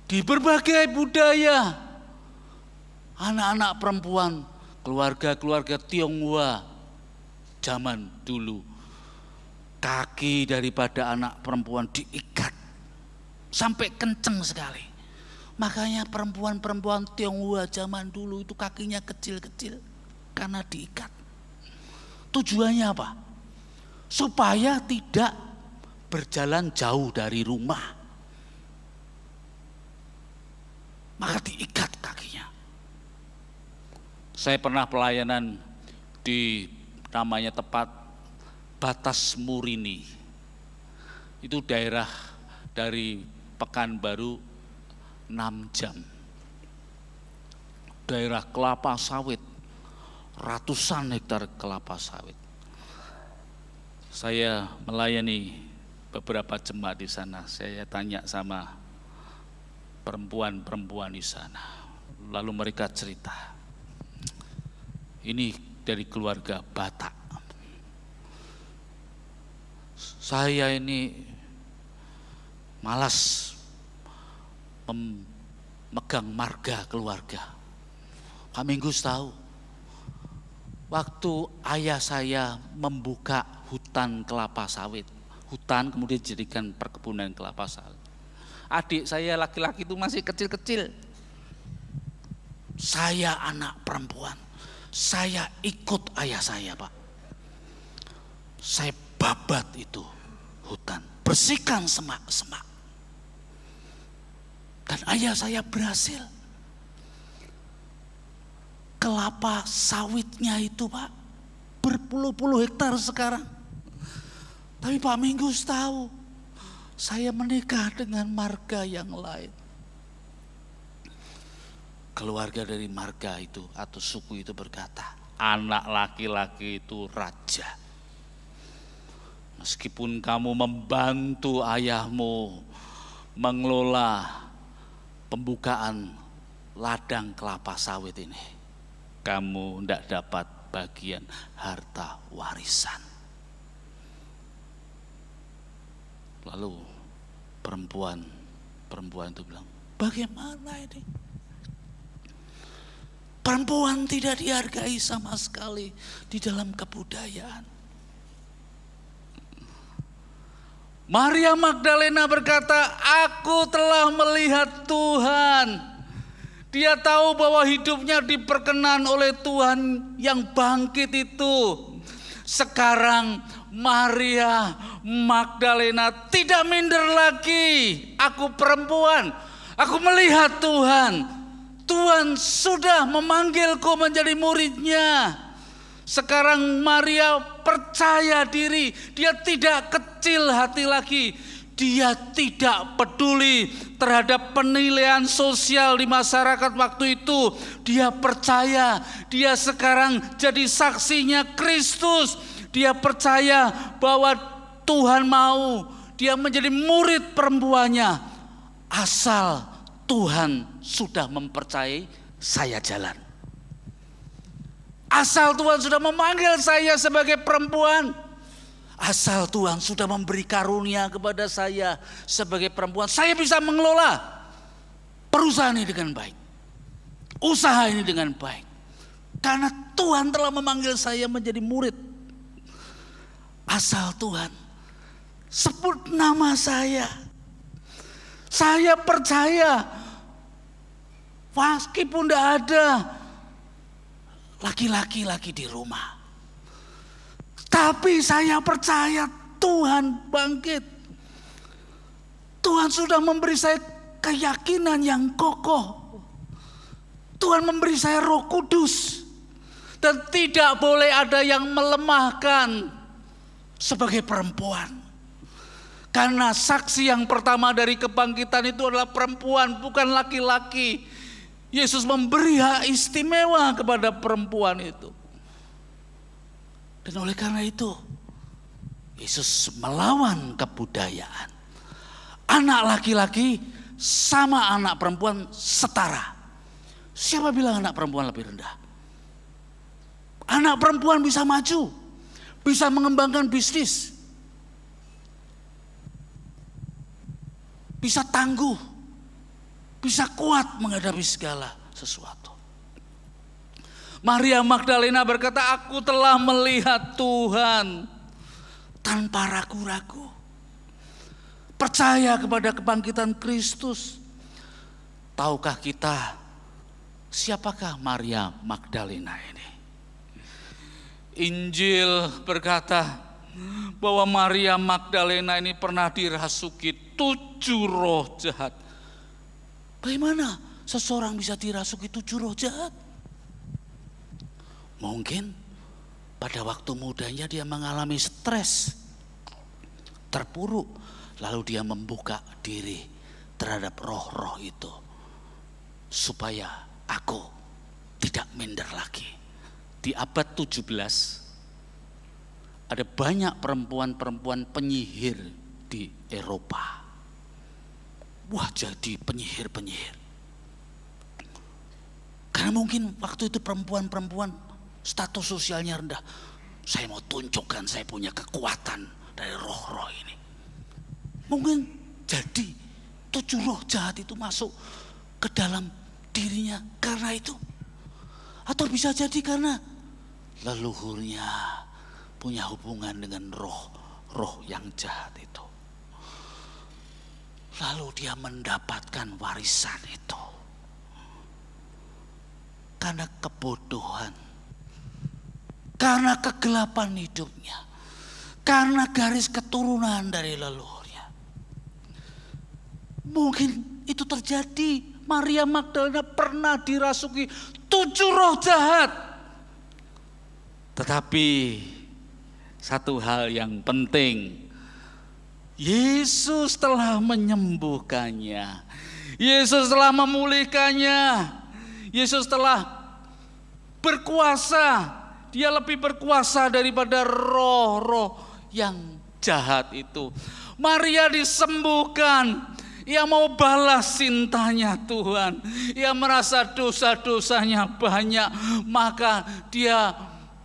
Di berbagai budaya, anak-anak perempuan, keluarga-keluarga Tionghoa zaman dulu, kaki daripada anak perempuan diikat sampai kenceng sekali. Makanya perempuan-perempuan Tionghoa zaman dulu itu kakinya kecil-kecil karena diikat. Tujuannya apa? Supaya tidak berjalan jauh dari rumah. Maka diikat kakinya. Saya pernah pelayanan di namanya tepat Batas Murini. Itu daerah dari Pekanbaru 6 jam. Daerah kelapa sawit, ratusan hektar kelapa sawit. Saya melayani beberapa jemaat di sana. Saya tanya sama perempuan-perempuan di sana. Lalu mereka cerita, ini dari keluarga Batak. Saya ini malas memegang marga keluarga. Pak Minggus tahu, waktu ayah saya membuka hutan kelapa sawit, hutan kemudian dijadikan perkebunan kelapa sawit. Adik saya laki-laki itu masih kecil-kecil. Saya anak perempuan, saya ikut ayah saya, Pak. Saya babat itu hutan, bersihkan semak-semak. Dan ayah saya berhasil. Kelapa sawitnya itu, Pak, berpuluh-puluh hektar sekarang. Tapi Pak Minggus tahu, saya menikah dengan marga yang lain. Keluarga dari marga itu atau suku itu berkata, anak laki-laki itu raja. Meskipun kamu membantu ayahmu mengelola pembukaan ladang kelapa sawit ini, kamu tidak dapat bagian harta warisan. Lalu perempuan itu bilang, bagaimana ini? Perempuan tidak dihargai sama sekali di dalam kebudayaan. Maria Magdalena berkata, aku telah melihat Tuhan. Dia tahu bahwa hidupnya diperkenan oleh Tuhan yang bangkit itu. Sekarang Maria Magdalena tidak minder lagi. Aku perempuan, aku melihat Tuhan. Tuhan sudah memanggilku menjadi muridnya. Sekarang Maria percaya diri, dia tidak kecil hati lagi. Dia tidak peduli terhadap penilaian sosial di masyarakat waktu itu. Dia percaya, dia sekarang jadi saksinya Kristus. Dia percaya bahwa Tuhan mau dia menjadi murid perempuannya. Asal Tuhan sudah mempercayai saya jalan. Asal Tuhan sudah memanggil saya sebagai perempuan. Asal Tuhan sudah memberi karunia kepada saya sebagai perempuan. Saya bisa mengelola perusahaan ini dengan baik. Usaha ini dengan baik. Karena Tuhan telah memanggil saya menjadi murid. Asal Tuhan sebut nama saya. Saya percaya, meskipun tidak ada laki-laki lagi di rumah, Tapi saya percaya Tuhan bangkit. Tuhan sudah memberi saya keyakinan yang kokoh. Tuhan memberi saya Roh Kudus. Dan tidak boleh ada yang melemahkan sebagai perempuan. Karena saksi yang pertama dari kebangkitan itu adalah perempuan, bukan laki-laki. Yesus memberi hak istimewa kepada perempuan itu. Dan oleh karena itu, Yesus melawan kebudayaan. Anak laki-laki sama anak perempuan setara. Siapa bilang anak perempuan lebih rendah? Anak perempuan bisa maju, bisa mengembangkan bisnis, bisa tangguh, bisa kuat menghadapi segala sesuatu. Maria Magdalena berkata, aku telah melihat Tuhan tanpa ragu-ragu. Percaya kepada kebangkitan Kristus. Tahukah kita siapakah Maria Magdalena ini? Injil berkata bahwa Maria Magdalena ini pernah dirasuki 7 roh jahat. Bagaimana seseorang bisa dirasuki 7 roh jahat? Mungkin pada waktu mudanya dia mengalami stres, terpuruk, lalu dia membuka diri terhadap roh-roh itu. Supaya aku tidak minder lagi. Di abad 17 ada banyak perempuan-perempuan penyihir di Eropa. Wah, jadi penyihir-penyihir. Karena mungkin waktu itu perempuan-perempuan status sosialnya rendah. Saya mau tunjukkan saya punya kekuatan dari roh-roh ini. Mungkin jadi 7 roh jahat itu masuk ke dalam dirinya karena itu. Atau bisa jadi karena leluhurnya punya hubungan dengan roh yang jahat itu. Lalu dia mendapatkan warisan itu. Karena kebodohan, karena kegelapan hidupnya, karena garis keturunan dari leluhurnya. Mungkin itu terjadi. Maria Magdalena pernah dirasuki 7 roh jahat. Tetapi satu hal yang penting, Yesus telah menyembuhkannya. Yesus telah memulihkannya. Yesus telah berkuasa. Dia lebih berkuasa daripada roh-roh yang jahat itu. Maria disembuhkan. Ia mau balas cintanya Tuhan. Ia merasa dosa-dosanya banyak. Maka dia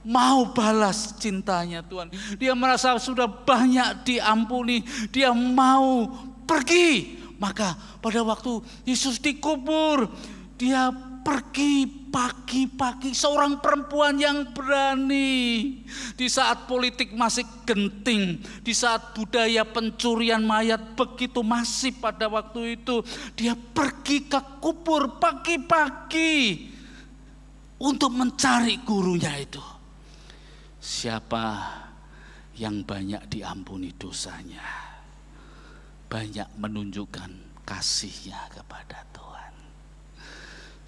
mau balas cintanya Tuhan. Dia merasa sudah banyak diampuni. Dia mau pergi. Maka pada waktu Yesus dikubur, dia pergi pagi-pagi, seorang perempuan yang berani. Di saat politik masih genting, di saat budaya pencurian mayat begitu masif pada waktu itu, dia pergi ke kubur pagi-pagi untuk mencari gurunya itu. Siapa yang banyak diampuni dosanya, banyak menunjukkan kasihnya kepada Tuhan.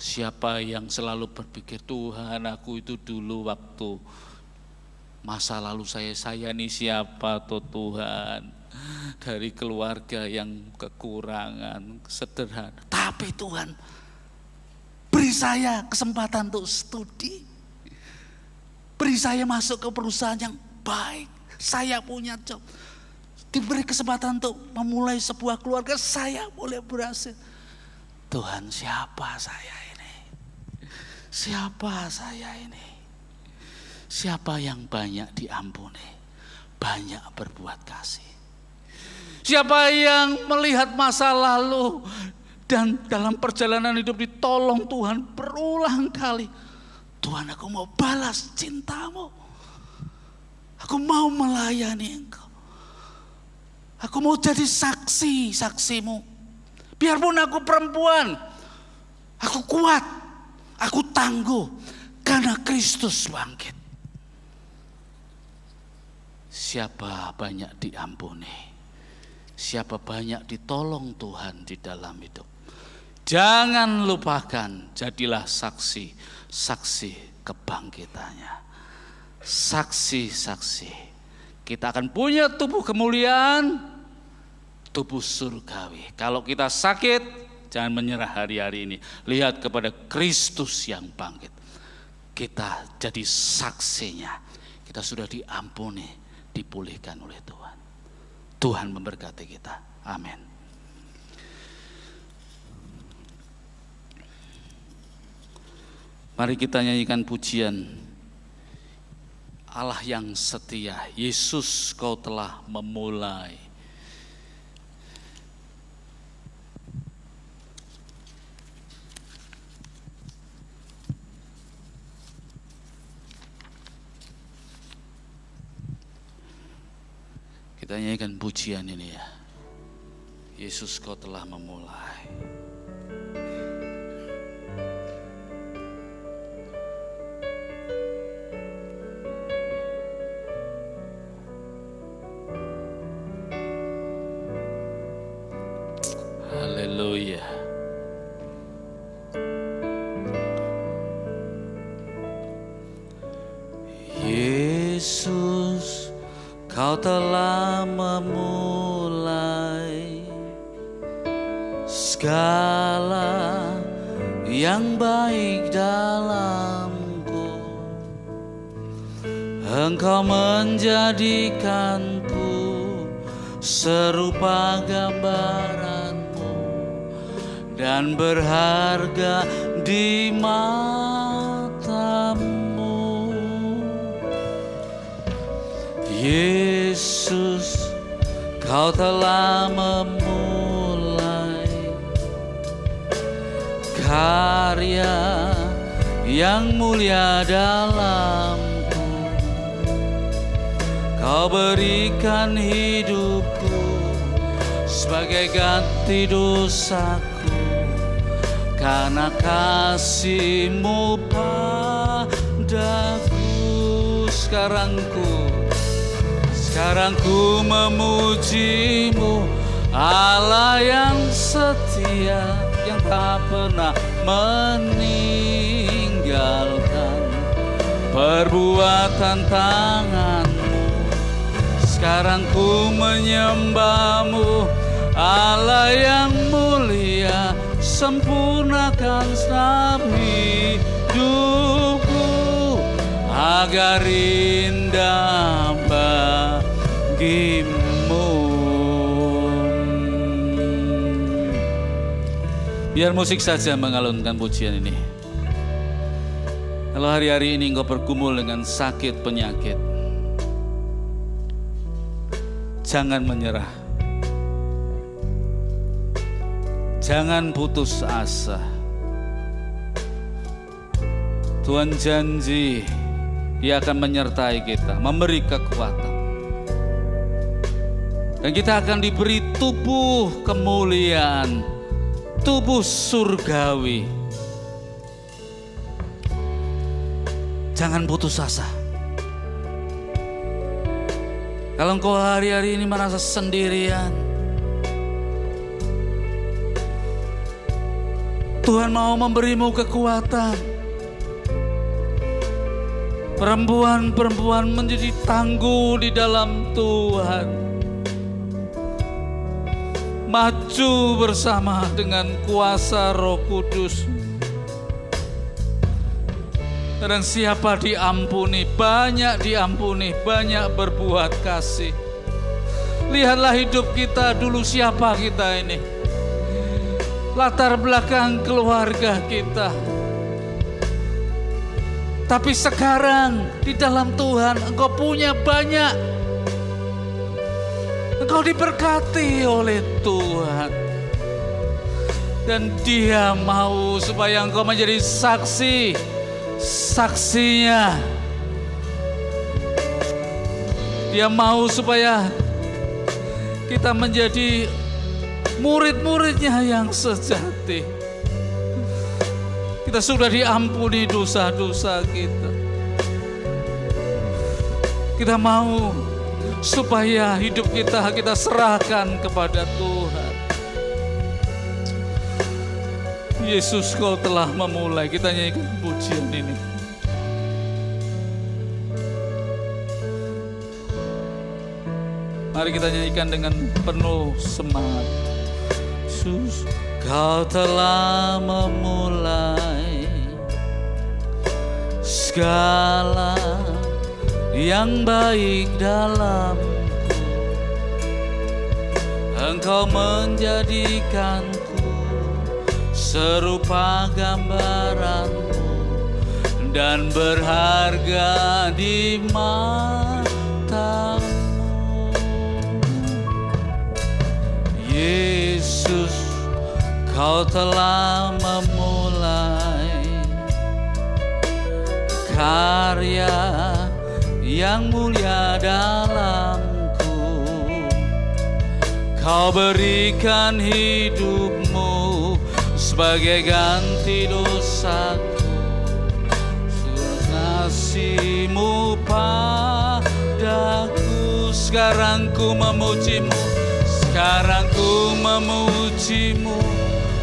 Siapa yang selalu berpikir, Tuhan aku itu dulu waktu masa lalu saya ini siapa tuh Tuhan, dari keluarga yang kekurangan, sederhana. Tapi Tuhan beri saya kesempatan untuk studi, beri saya masuk ke perusahaan yang baik, saya punya job, diberi kesempatan untuk memulai sebuah keluarga, saya boleh berhasil. Tuhan, siapa saya ini? Siapa saya ini? Siapa yang banyak diampuni, banyak berbuat kasih? Siapa yang melihat masa lalu dan dalam perjalanan hidup ditolong Tuhan berulang kali? Tuhan, aku mau balas cintamu. Aku mau melayani Engkau. Aku mau jadi saksimu. Biarpun aku perempuan, aku kuat, aku tangguh, karena Kristus bangkit. siapa banyak diampuni, siapa banyak ditolong Tuhan di dalam hidup. Jangan lupakan, jadilah saksi kebangkitannya. Saksi. Kita akan punya tubuh kemuliaan, tubuh surgawi. Kalau kita sakit, jangan menyerah hari-hari ini. Lihat kepada Kristus yang bangkit. Kita jadi saksinya. Kita sudah diampuni, dipulihkan oleh Tuhan. Tuhan memberkati kita. Amin. Mari kita nyanyikan pujian Allah yang setia. Yesus, Kau telah memulai. Kita nyanyikan pujian ini ya. Yesus, Kau telah memulai. Haleluya. Yesus, Kau telah memulai segala yang baik dalamku. Engkau menjadikanku serupa gambaran-Mu dan berharga di mata-Mu. Yesus, Kau telah memulai karya yang mulia dalamku. Kau berikan hidupku sebagai ganti dosaku, karena kasih-Mu padaku. Sekarang ku memuji-Mu, Allah yang setia, yang tak pernah meninggalkan perbuatan tangan-Mu. Sekarang ku menyembah-Mu, Allah yang mulia, sempurnakan setiap hidupku agar indah bagi-Mu. Biar musik saja mengalunkan pujian ini. Kalau hari-hari ini engkau bergumul dengan sakit penyakit, jangan menyerah. Jangan putus asa. Tuhan janji Dia akan menyertai kita, memberi kekuatan. Dan kita akan diberi tubuh kemuliaan, tubuh surgawi. Jangan putus asa. Kalau engkau hari-hari ini merasa sendirian, Tuhan mau memberimu kekuatan. Perempuan-perempuan menjadi tangguh di dalam Tuhan. Maju bersama dengan kuasa Roh Kudus. Dan siapa diampuni, banyak berbuat kasih. Lihatlah hidup kita dulu, siapa kita ini. Latar belakang keluarga kita. Tapi sekarang di dalam Tuhan engkau punya banyak. Engkau diberkati oleh Tuhan. Dan Dia mau supaya engkau menjadi saksinya. Dia mau supaya kita menjadi murid-muridnya yang sejati. Kita sudah diampuni dosa-dosa kita. Kita mau supaya hidup kita serahkan kepada Tuhan. Yesus, Kau telah memulai. Kita nyanyikan pujian ini. Mari kita nyanyikan dengan penuh semangat. Yesus, Kau telah memulai segala yang baik dalamku. Engkau menjadikanku serupa gambaranmu dan berharga di matamu. Yesus, Kau telah memulai karya yang mulia dalamku. Kau berikan hidupmu sebagai ganti dosaku. Kasih-Mu padaku, sekarang ku memuji-Mu, sekarang ku memuji-Mu,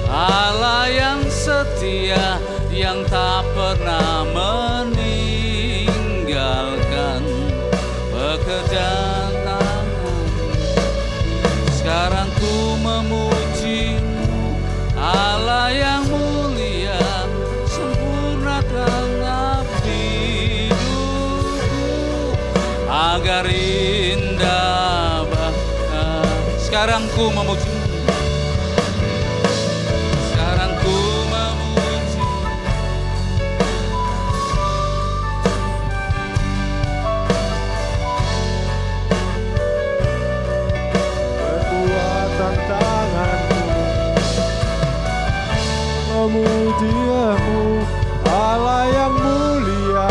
Allah yang setia, yang tak pernah meninggalkan pekerjaan tangan. Sekarang ku memuji-Mu, Allah yang mulia, sempurnakanlah hidupku agar indah bahkan. Sekarang ku memuji-Mu, sekarang ku memuji. Kekuatan tanganmu memuji-Mu, Allah yang mulia,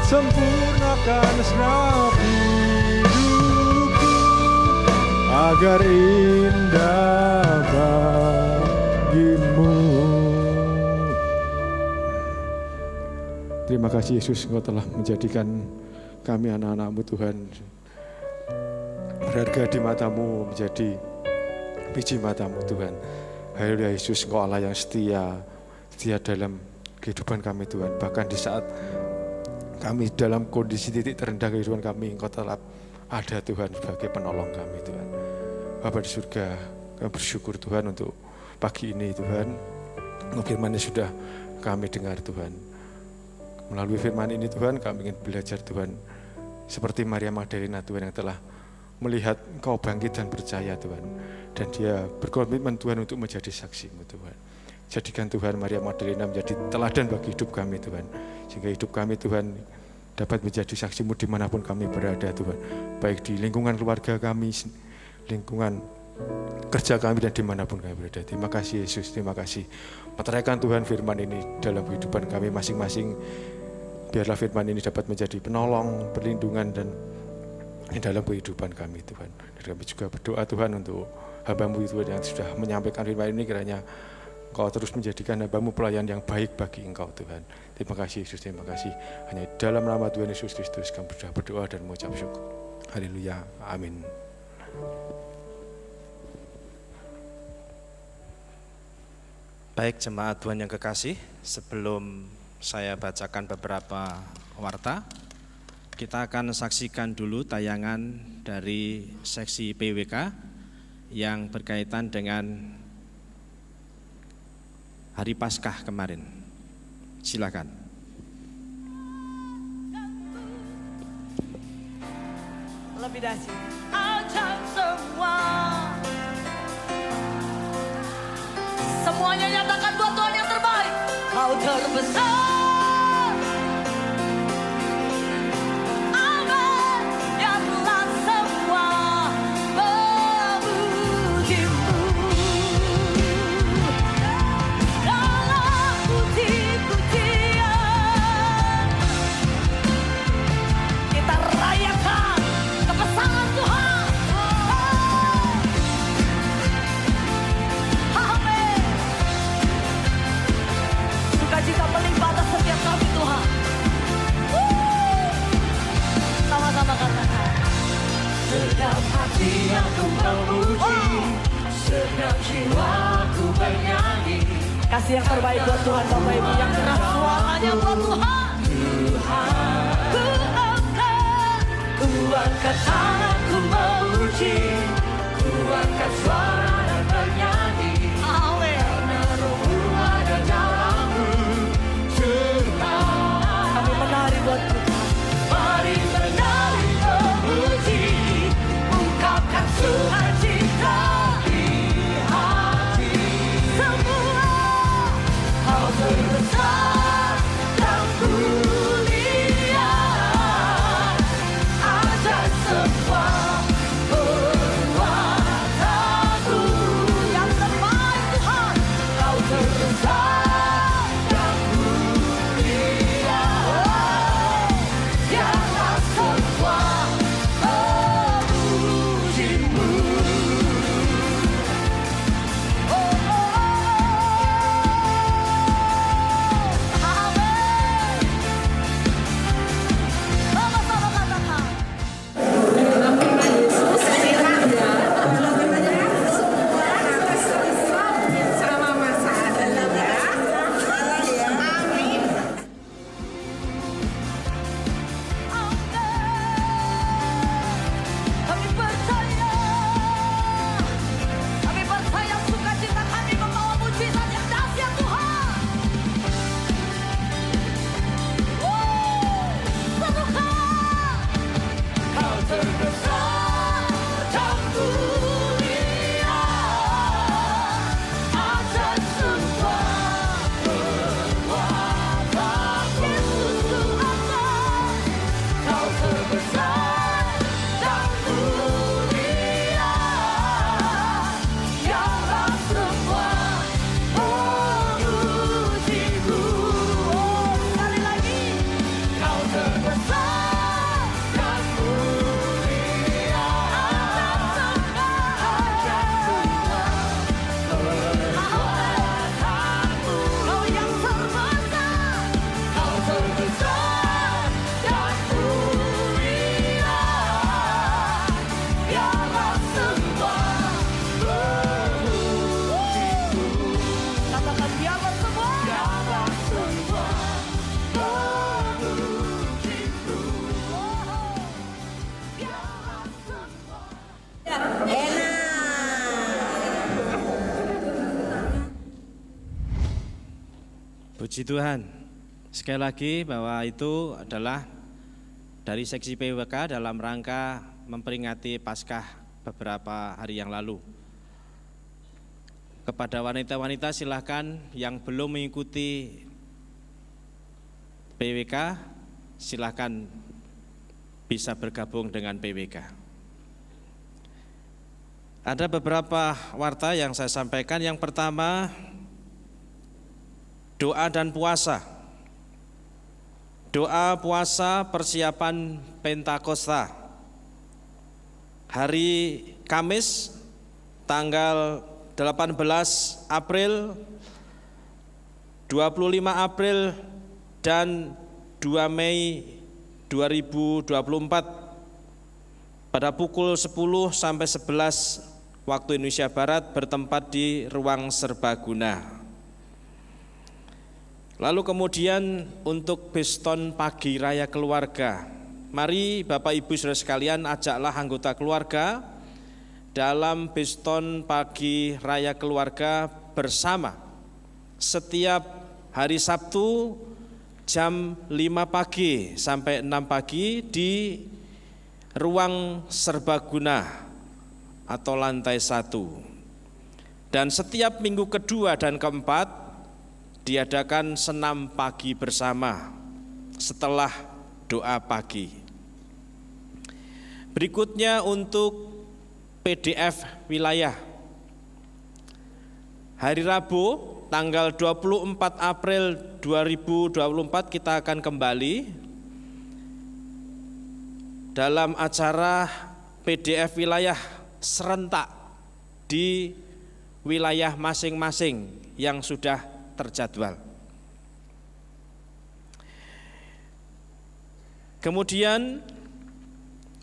sempurnakan segenap hidupku agar indah bagi-Mu. Terima kasih Yesus, Engkau telah menjadikan kami anak-anak-Mu Tuhan berharga di mata-Mu, menjadi biji mata-Mu Tuhan. Haleluya Yesus, Engkau Allah yang setia dalam kehidupan kami Tuhan. Bahkan di saat kami dalam kondisi titik terendah kehidupan kami, Engkau telah ada Tuhan sebagai penolong kami Tuhan. Bapa di surga, kami bersyukur Tuhan untuk pagi ini Tuhan. Firman-Nya sudah kami dengar Tuhan. Melalui firman ini Tuhan, kami ingin belajar Tuhan. Seperti Maria Magdalena Tuhan yang telah melihat Engkau bangkit dan percaya Tuhan. Dan dia berkomitmen Tuhan untuk menjadi saksi-Mu Tuhan. Jadikan Tuhan Maria Magdalena menjadi teladan bagi hidup kami Tuhan. Sehingga hidup kami Tuhan dapat menjadi saksi-Mu dimanapun kami berada Tuhan. Baik di lingkungan keluarga kami, lingkungan kerja kami dan dimanapun kami berada. Terima kasih Yesus, terima kasih. Meteraikan Tuhan firman ini dalam kehidupan kami masing-masing. Biarlah firman ini dapat menjadi penolong, perlindungan dan dalam kehidupan kami Tuhan. Dan kami juga berdoa Tuhan untuk hamba-Mu Tuhan yang sudah menyampaikan firman ini, kiranya Engkau terus menjadikan hamba-Mu pelayan yang baik bagi Engkau Tuhan. Terima kasih Yesus, terima kasih. Hanya dalam nama Tuhan Yesus Kristus kami sudah berdoa dan mengucap syukur. Haleluya, amin. Baik jemaat Tuhan yang kekasih, sebelum saya bacakan beberapa warta, kita akan saksikan dulu tayangan dari seksi PWK yang berkaitan dengan Hari Paskah kemarin. Silakan. Lebih dahsyat. Ajak semua. Semuanya nyatakan buat Tuhan yang terbaik. Kau terbesar. Amin. Biarlah semua memuji-Mu. Dalam puji-pujian kita rayakan kebesaran Tuhan. Amin. Sukacita melimpah memuji, segenap jiwaku bernyanyi. Kasih yang terbaik buat Tuhan, Bapak Ibu yang keras suaranya buat Tuhan. Ku angkat tanganku memuji, ku angkat suara dan bernyanyi. Karena Roh-Mu ada dalamku, Tuhan. Kami menari buat Tuhan. Mari menari memuji, ungkapkan sukacita di hati. Semua Kau terbesar dan mulia, ajaib semua perbuatanmu. Yang terbaik Tuhan, Kau terbesar dan mulia, biarlah semua memuji-Mu. Kami percaya sukacita kami membawa mujizat yang dahsyat Tuhan. Kau terbesar dan mulia, ajaib semua perbuatanmu. Yesus Tuhan, Kau terbesar dan mulia, biarlah semua memuji-Mu. Sekali lagi, Kau terbesar dan mulia, ajaib semua perbuatanmu. Kau yang terbesar, Kau terbesar dan mulia, biarlah semua memuji-Mu. Katakan biarlah semua, biarlah semua memuji-Mu. Biarlah semua. Puji Tuhan. Sekali lagi bahwa itu adalah dari seksi PWK dalam rangka memperingati Paskah beberapa hari yang lalu. Kepada wanita-wanita silahkan yang belum mengikuti PWK silahkan bisa bergabung dengan PWK. Ada beberapa warta yang saya sampaikan. Yang pertama, doa dan puasa. Doa puasa persiapan Pentakosta. Hari Kamis tanggal 18 April, 25 April dan 2 Mei 2024 pada pukul 10 sampai 11 waktu Indonesia Barat bertempat di Ruang Serbaguna. Lalu kemudian untuk Beston Pagi Raya Keluarga, mari Bapak Ibu Saudara sekalian ajaklah anggota keluarga dalam Beston Pagi Raya Keluarga bersama setiap hari Sabtu jam 5 pagi sampai 6 pagi di Ruang Serbaguna atau lantai 1. Dan setiap minggu kedua dan keempat diadakan senam pagi bersama setelah doa pagi. Berikutnya untuk PDF wilayah. Hari Rabu tanggal 24 April 2024 kita akan kembali dalam acara PDF wilayah serentak di wilayah masing-masing yang sudah terjadwal. Kemudian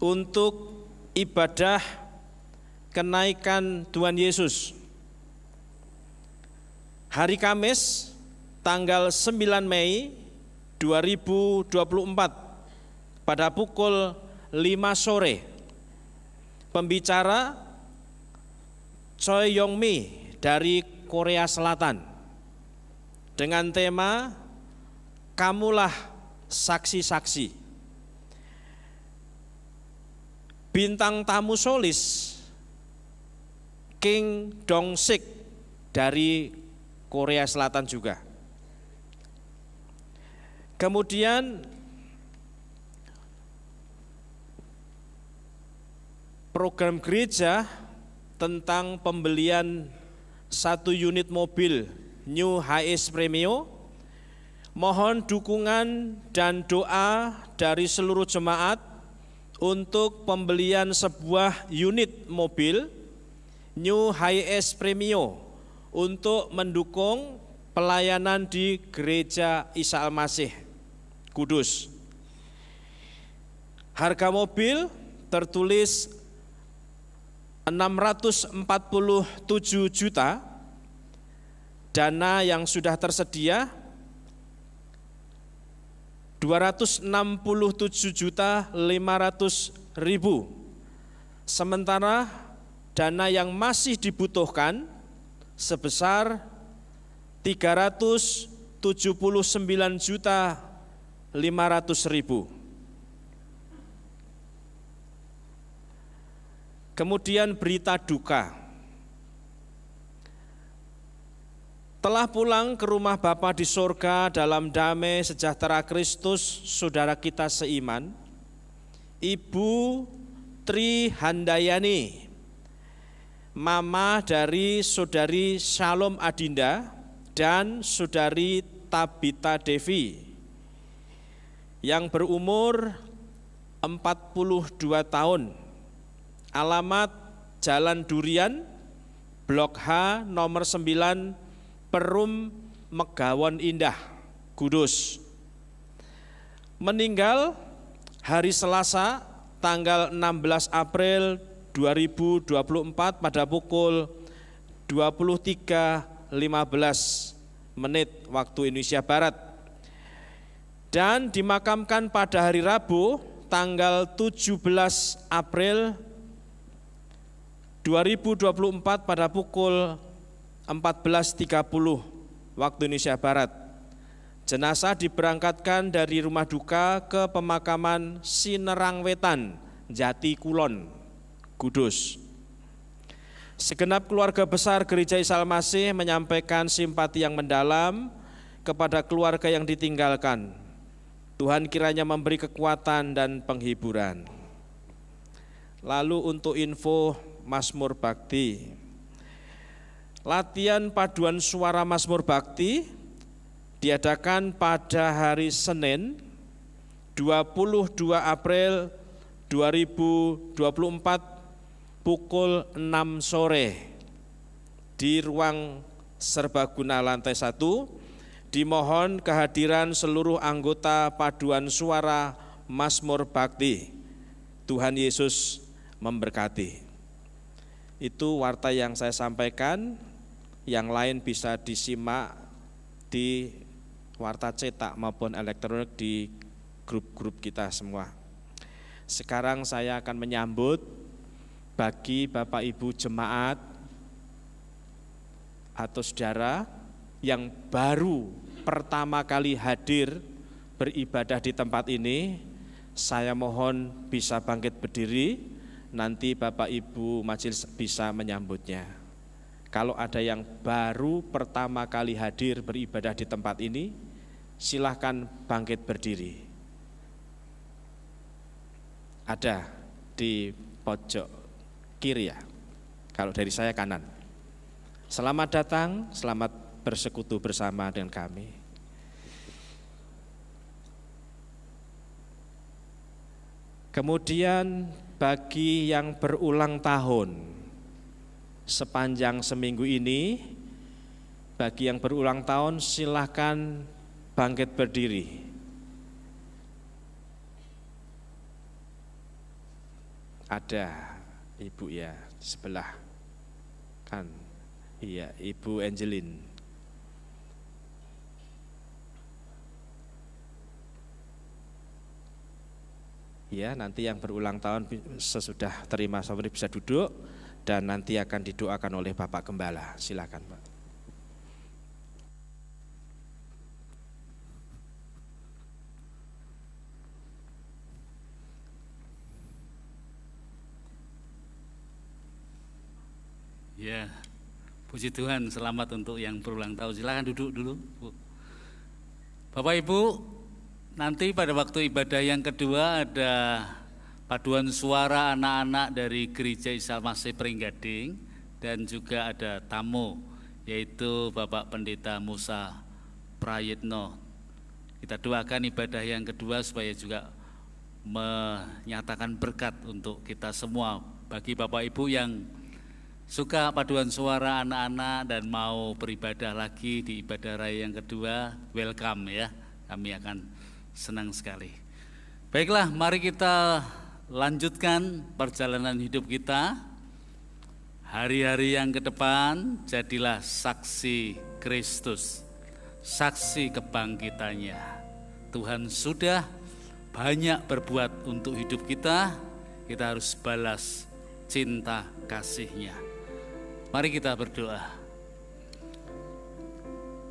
untuk ibadah kenaikan Tuhan Yesus. Hari Kamis tanggal 9 Mei 2024 pada pukul 5 sore. Pembicara Choi Yong-mi dari Korea Selatan dengan tema Kamulah Saksi-saksi. Bintang tamu solis Kim Dong-sik dari Korea Selatan juga. Kemudian program gereja tentang pembelian 1 unit mobil New HS Premio. Mohon dukungan dan doa dari seluruh jemaat untuk pembelian sebuah unit mobil New HS Premio untuk mendukung pelayanan di Gereja Isa Al-Masih Kudus. Harga mobil tertulis 647 juta, dana yang sudah tersedia 267.500.000, sementara dana yang masih dibutuhkan sebesar 379.500.000. Kemudian berita duka. Telah pulang ke rumah Bapa di sorga dalam damai sejahtera Kristus, saudara kita seiman, Ibu Tri Handayani, mama dari saudari Shalom Adinda dan saudari Tabita Devi, yang berumur 42 tahun, alamat Jalan Durian, Blok H, nomor 9, Perum, Megawon Indah, Kudus. Meninggal hari Selasa tanggal 16 April 2024 pada pukul 23.15 waktu Indonesia Barat, dan dimakamkan pada hari Rabu tanggal 17 April 2024 pada pukul 14.30 waktu Indonesia Barat. Jenazah diberangkatkan dari rumah duka ke pemakaman Sinerang Wetan, Jati Kulon, Kudus. Segenap keluarga besar Gereja Isa Al-Masih menyampaikan simpati yang mendalam kepada keluarga yang ditinggalkan. Tuhan kiranya memberi kekuatan dan penghiburan. Lalu untuk info Mazmur Bakti. Latihan paduan suara Mazmur Bakti diadakan pada hari Senin 22 April 2024 pukul 6 sore di ruang serbaguna lantai 1. Dimohon kehadiran seluruh anggota paduan suara Mazmur Bakti. Tuhan Yesus memberkati. Itu warta yang saya sampaikan, yang lain bisa disimak di warta cetak maupun elektronik di grup-grup kita semua. Sekarang saya akan menyambut bagi Bapak Ibu jemaat atau saudara yang baru pertama kali hadir beribadah di tempat ini, saya mohon bisa bangkit berdiri. Nanti Bapak Ibu majelis bisa menyambutnya. Kalau ada yang baru pertama kali hadir beribadah di tempat ini, silahkan bangkit berdiri. Ada di pojok kiri ya, kalau dari saya kanan. Selamat datang, selamat bersekutu bersama dengan kami. Kemudian bagi yang berulang tahun sepanjang seminggu ini, bagi yang berulang tahun silahkan bangkit berdiri. Ada Ibu ya. sebelah kan. Iya, Ibu Angelin. Ya, nanti yang berulang tahun sesudah terima souvenir bisa duduk dan nanti akan didoakan oleh Bapak Gembala. Silakan, Pak. Ya, puji Tuhan, selamat untuk yang berulang tahun. Silakan duduk dulu, Bu. Bapak Ibu, nanti pada waktu ibadah yang kedua ada paduan suara anak-anak dari Gereja Isa Masih Pringgading dan juga ada tamu yaitu Bapak Pendeta Musa Prayitno. Kita doakan ibadah yang kedua supaya juga menyatakan berkat untuk kita semua. Bagi Bapak Ibu yang suka paduan suara anak-anak dan mau beribadah lagi di ibadah raya yang kedua, welcome ya. Kami akan senang sekali. Baiklah, mari kita lanjutkan perjalanan hidup kita. Hari-hari yang ke depan jadilah saksi Kristus, saksi kebangkitannya. Tuhan sudah banyak berbuat untuk hidup kita harus balas cinta kasih-Nya. Mari kita berdoa.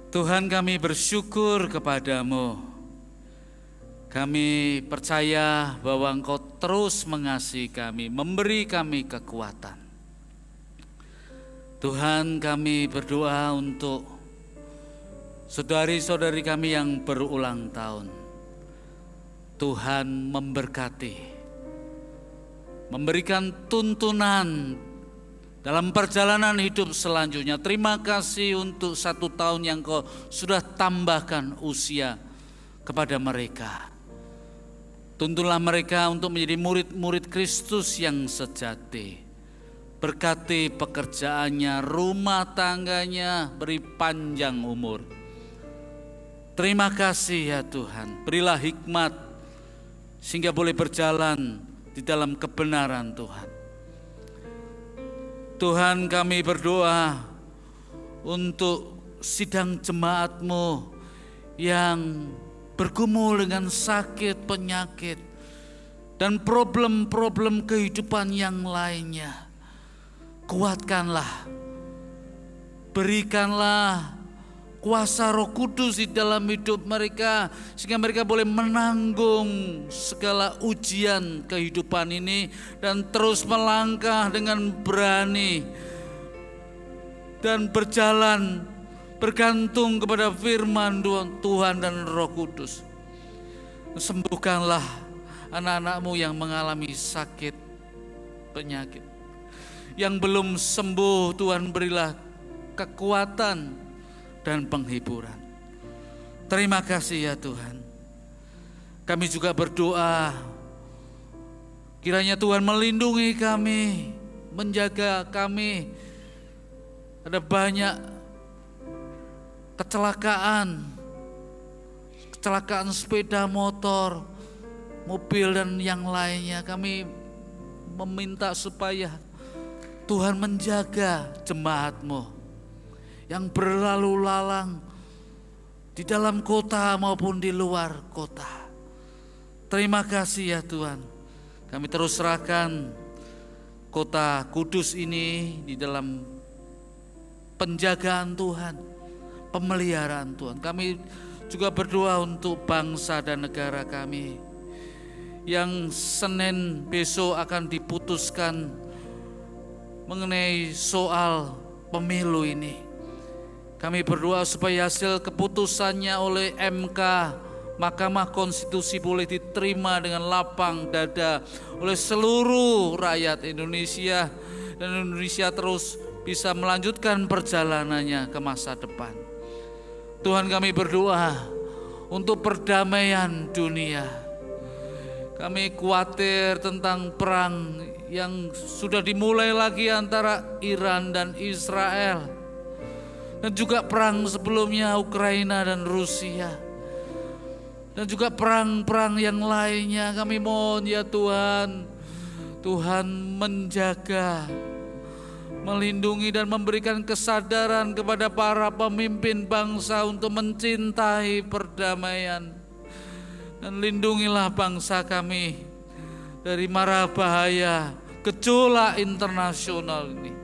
Tuhan, kami bersyukur kepadamu. Kami percaya bahwa Engkau terus mengasihi kami, memberi kami kekuatan. Tuhan, kami berdoa untuk saudari-saudari kami yang berulang tahun. Tuhan memberkati, memberikan tuntunan dalam perjalanan hidup selanjutnya. Terima kasih untuk 1 tahun yang Kau sudah tambahkan usia kepada mereka. Tuntunlah mereka untuk menjadi murid-murid Kristus yang sejati. Berkati pekerjaannya, rumah tangganya, beri panjang umur. Terima kasih ya Tuhan, berilah hikmat sehingga boleh berjalan di dalam kebenaran Tuhan. Tuhan, kami berdoa untuk sidang jemaat-Mu yang bergumul dengan sakit, penyakit, dan problem-problem kehidupan yang lainnya. Kuatkanlah, berikanlah kuasa Roh Kudus di dalam hidup mereka, sehingga mereka boleh menanggung segala ujian kehidupan ini dan terus melangkah dengan berani dan berjalan bergantung kepada firman Tuhan dan Roh Kudus. Sembuhkanlah anak-anak-Mu yang mengalami sakit, penyakit. Yang belum sembuh, Tuhan berilah kekuatan dan penghiburan. Terima kasih ya Tuhan. Kami juga berdoa kiranya Tuhan melindungi kami, menjaga kami. Ada banyak kecelakaan sepeda motor, mobil dan yang lainnya. Kami meminta supaya Tuhan menjaga jemaat-Mu yang berlalu lalang di dalam kota maupun di luar kota. Terima kasih ya Tuhan. Kami terus serahkan kota Kudus ini di dalam penjagaan Tuhan, pemeliharaan Tuhan. Kami juga berdoa untuk bangsa dan negara kami yang Senin besok akan diputuskan mengenai soal pemilu ini. Kami berdoa supaya hasil keputusannya oleh MK, Mahkamah Konstitusi, boleh diterima dengan lapang dada oleh seluruh rakyat Indonesia, dan Indonesia terus bisa melanjutkan perjalanannya ke masa depan. Tuhan, kami berdoa untuk perdamaian dunia. Kami khawatir tentang perang yang sudah dimulai lagi antara Iran dan Israel, dan juga perang sebelumnya Ukraina dan Rusia, dan juga perang-perang yang lainnya. Kami mohon ya Tuhan, Tuhan menjaga melindungi dan memberikan kesadaran kepada para pemimpin bangsa untuk mencintai perdamaian. Dan lindungilah bangsa kami dari mara bahaya gejolak internasional ini.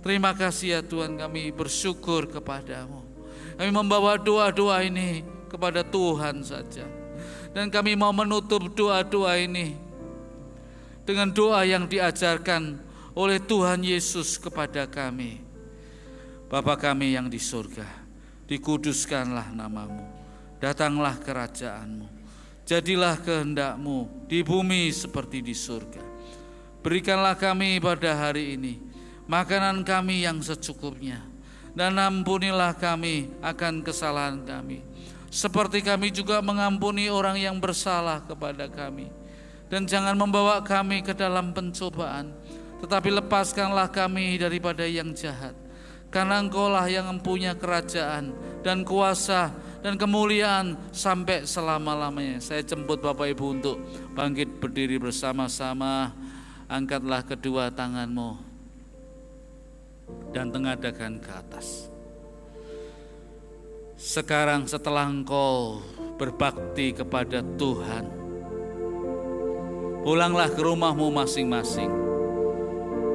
Terima kasih ya Tuhan, kami bersyukur kepadamu. Kami membawa doa-doa ini kepada Tuhan saja. Dan kami mau menutup doa-doa ini dengan doa yang diajarkan oleh Tuhan Yesus kepada kami. Bapa kami yang di surga, dikuduskanlah namamu, datanglah kerajaanmu, jadilah kehendak-mu di bumi seperti di surga. Berikanlah kami pada hari ini makanan kami yang secukupnya, dan ampunilah kami akan kesalahan kami, seperti kami juga mengampuni orang yang bersalah kepada kami. Dan jangan membawa kami ke dalam pencobaan, tetapi lepaskanlah kami daripada yang jahat. Karena Engkaulah yang mempunyai kerajaan dan kuasa dan kemuliaan sampai selama-lamanya. Saya jemput Bapak Ibu untuk bangkit berdiri bersama-sama. Angkatlah kedua tanganmu dan tengadahkan ke atas. Sekarang setelah engkau berbakti kepada Tuhan, pulanglah ke rumahmu masing-masing.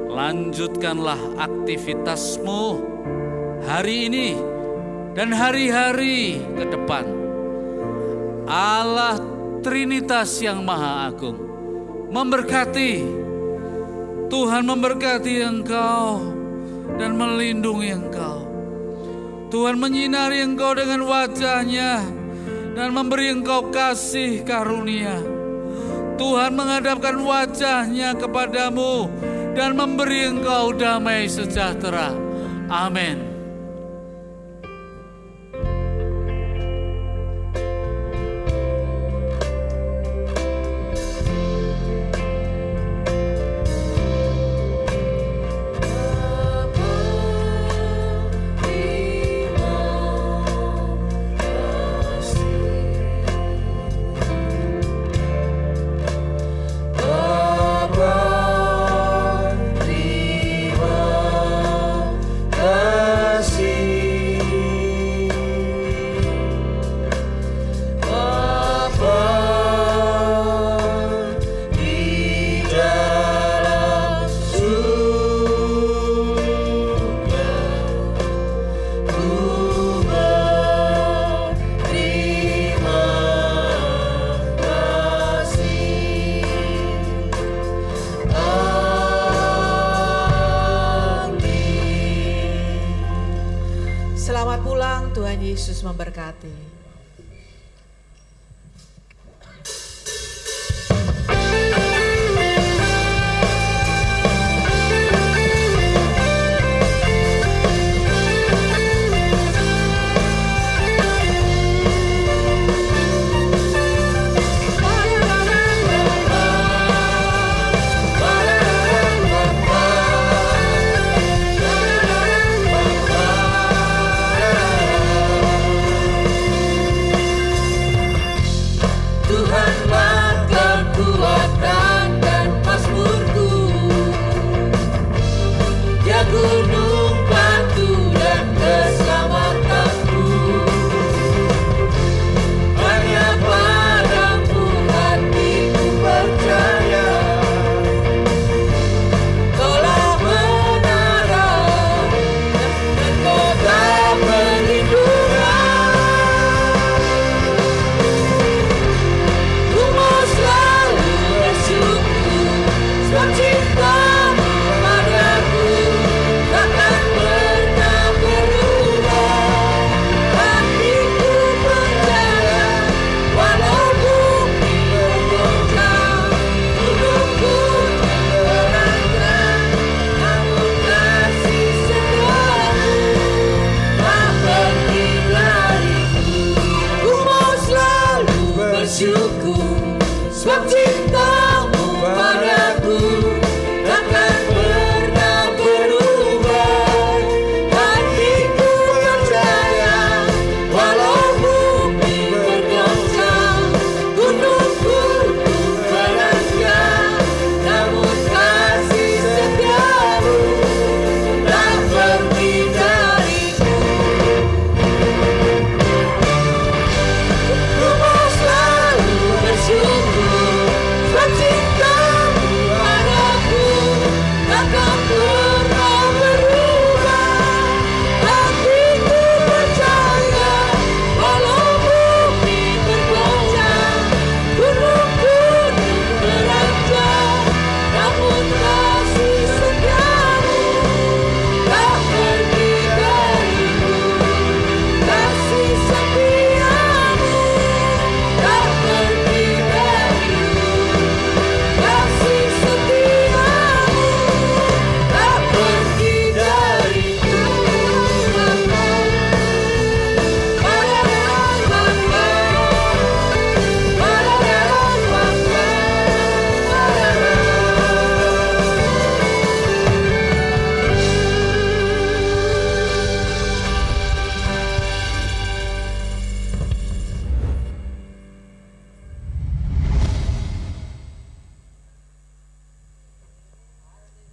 Lanjutkanlah aktivitasmu hari ini dan hari-hari ke depan. Allah Trinitas yang Maha Agung memberkati. Tuhan memberkati engkau dan melindungi engkau. Tuhan menyinari engkau dengan wajah-Nya dan memberi engkau kasih karunia. Tuhan menghadapkan wajah-Nya kepadamu dan memberi engkau damai sejahtera. Amin. Selamat pulang, Tuhan Yesus memberkati.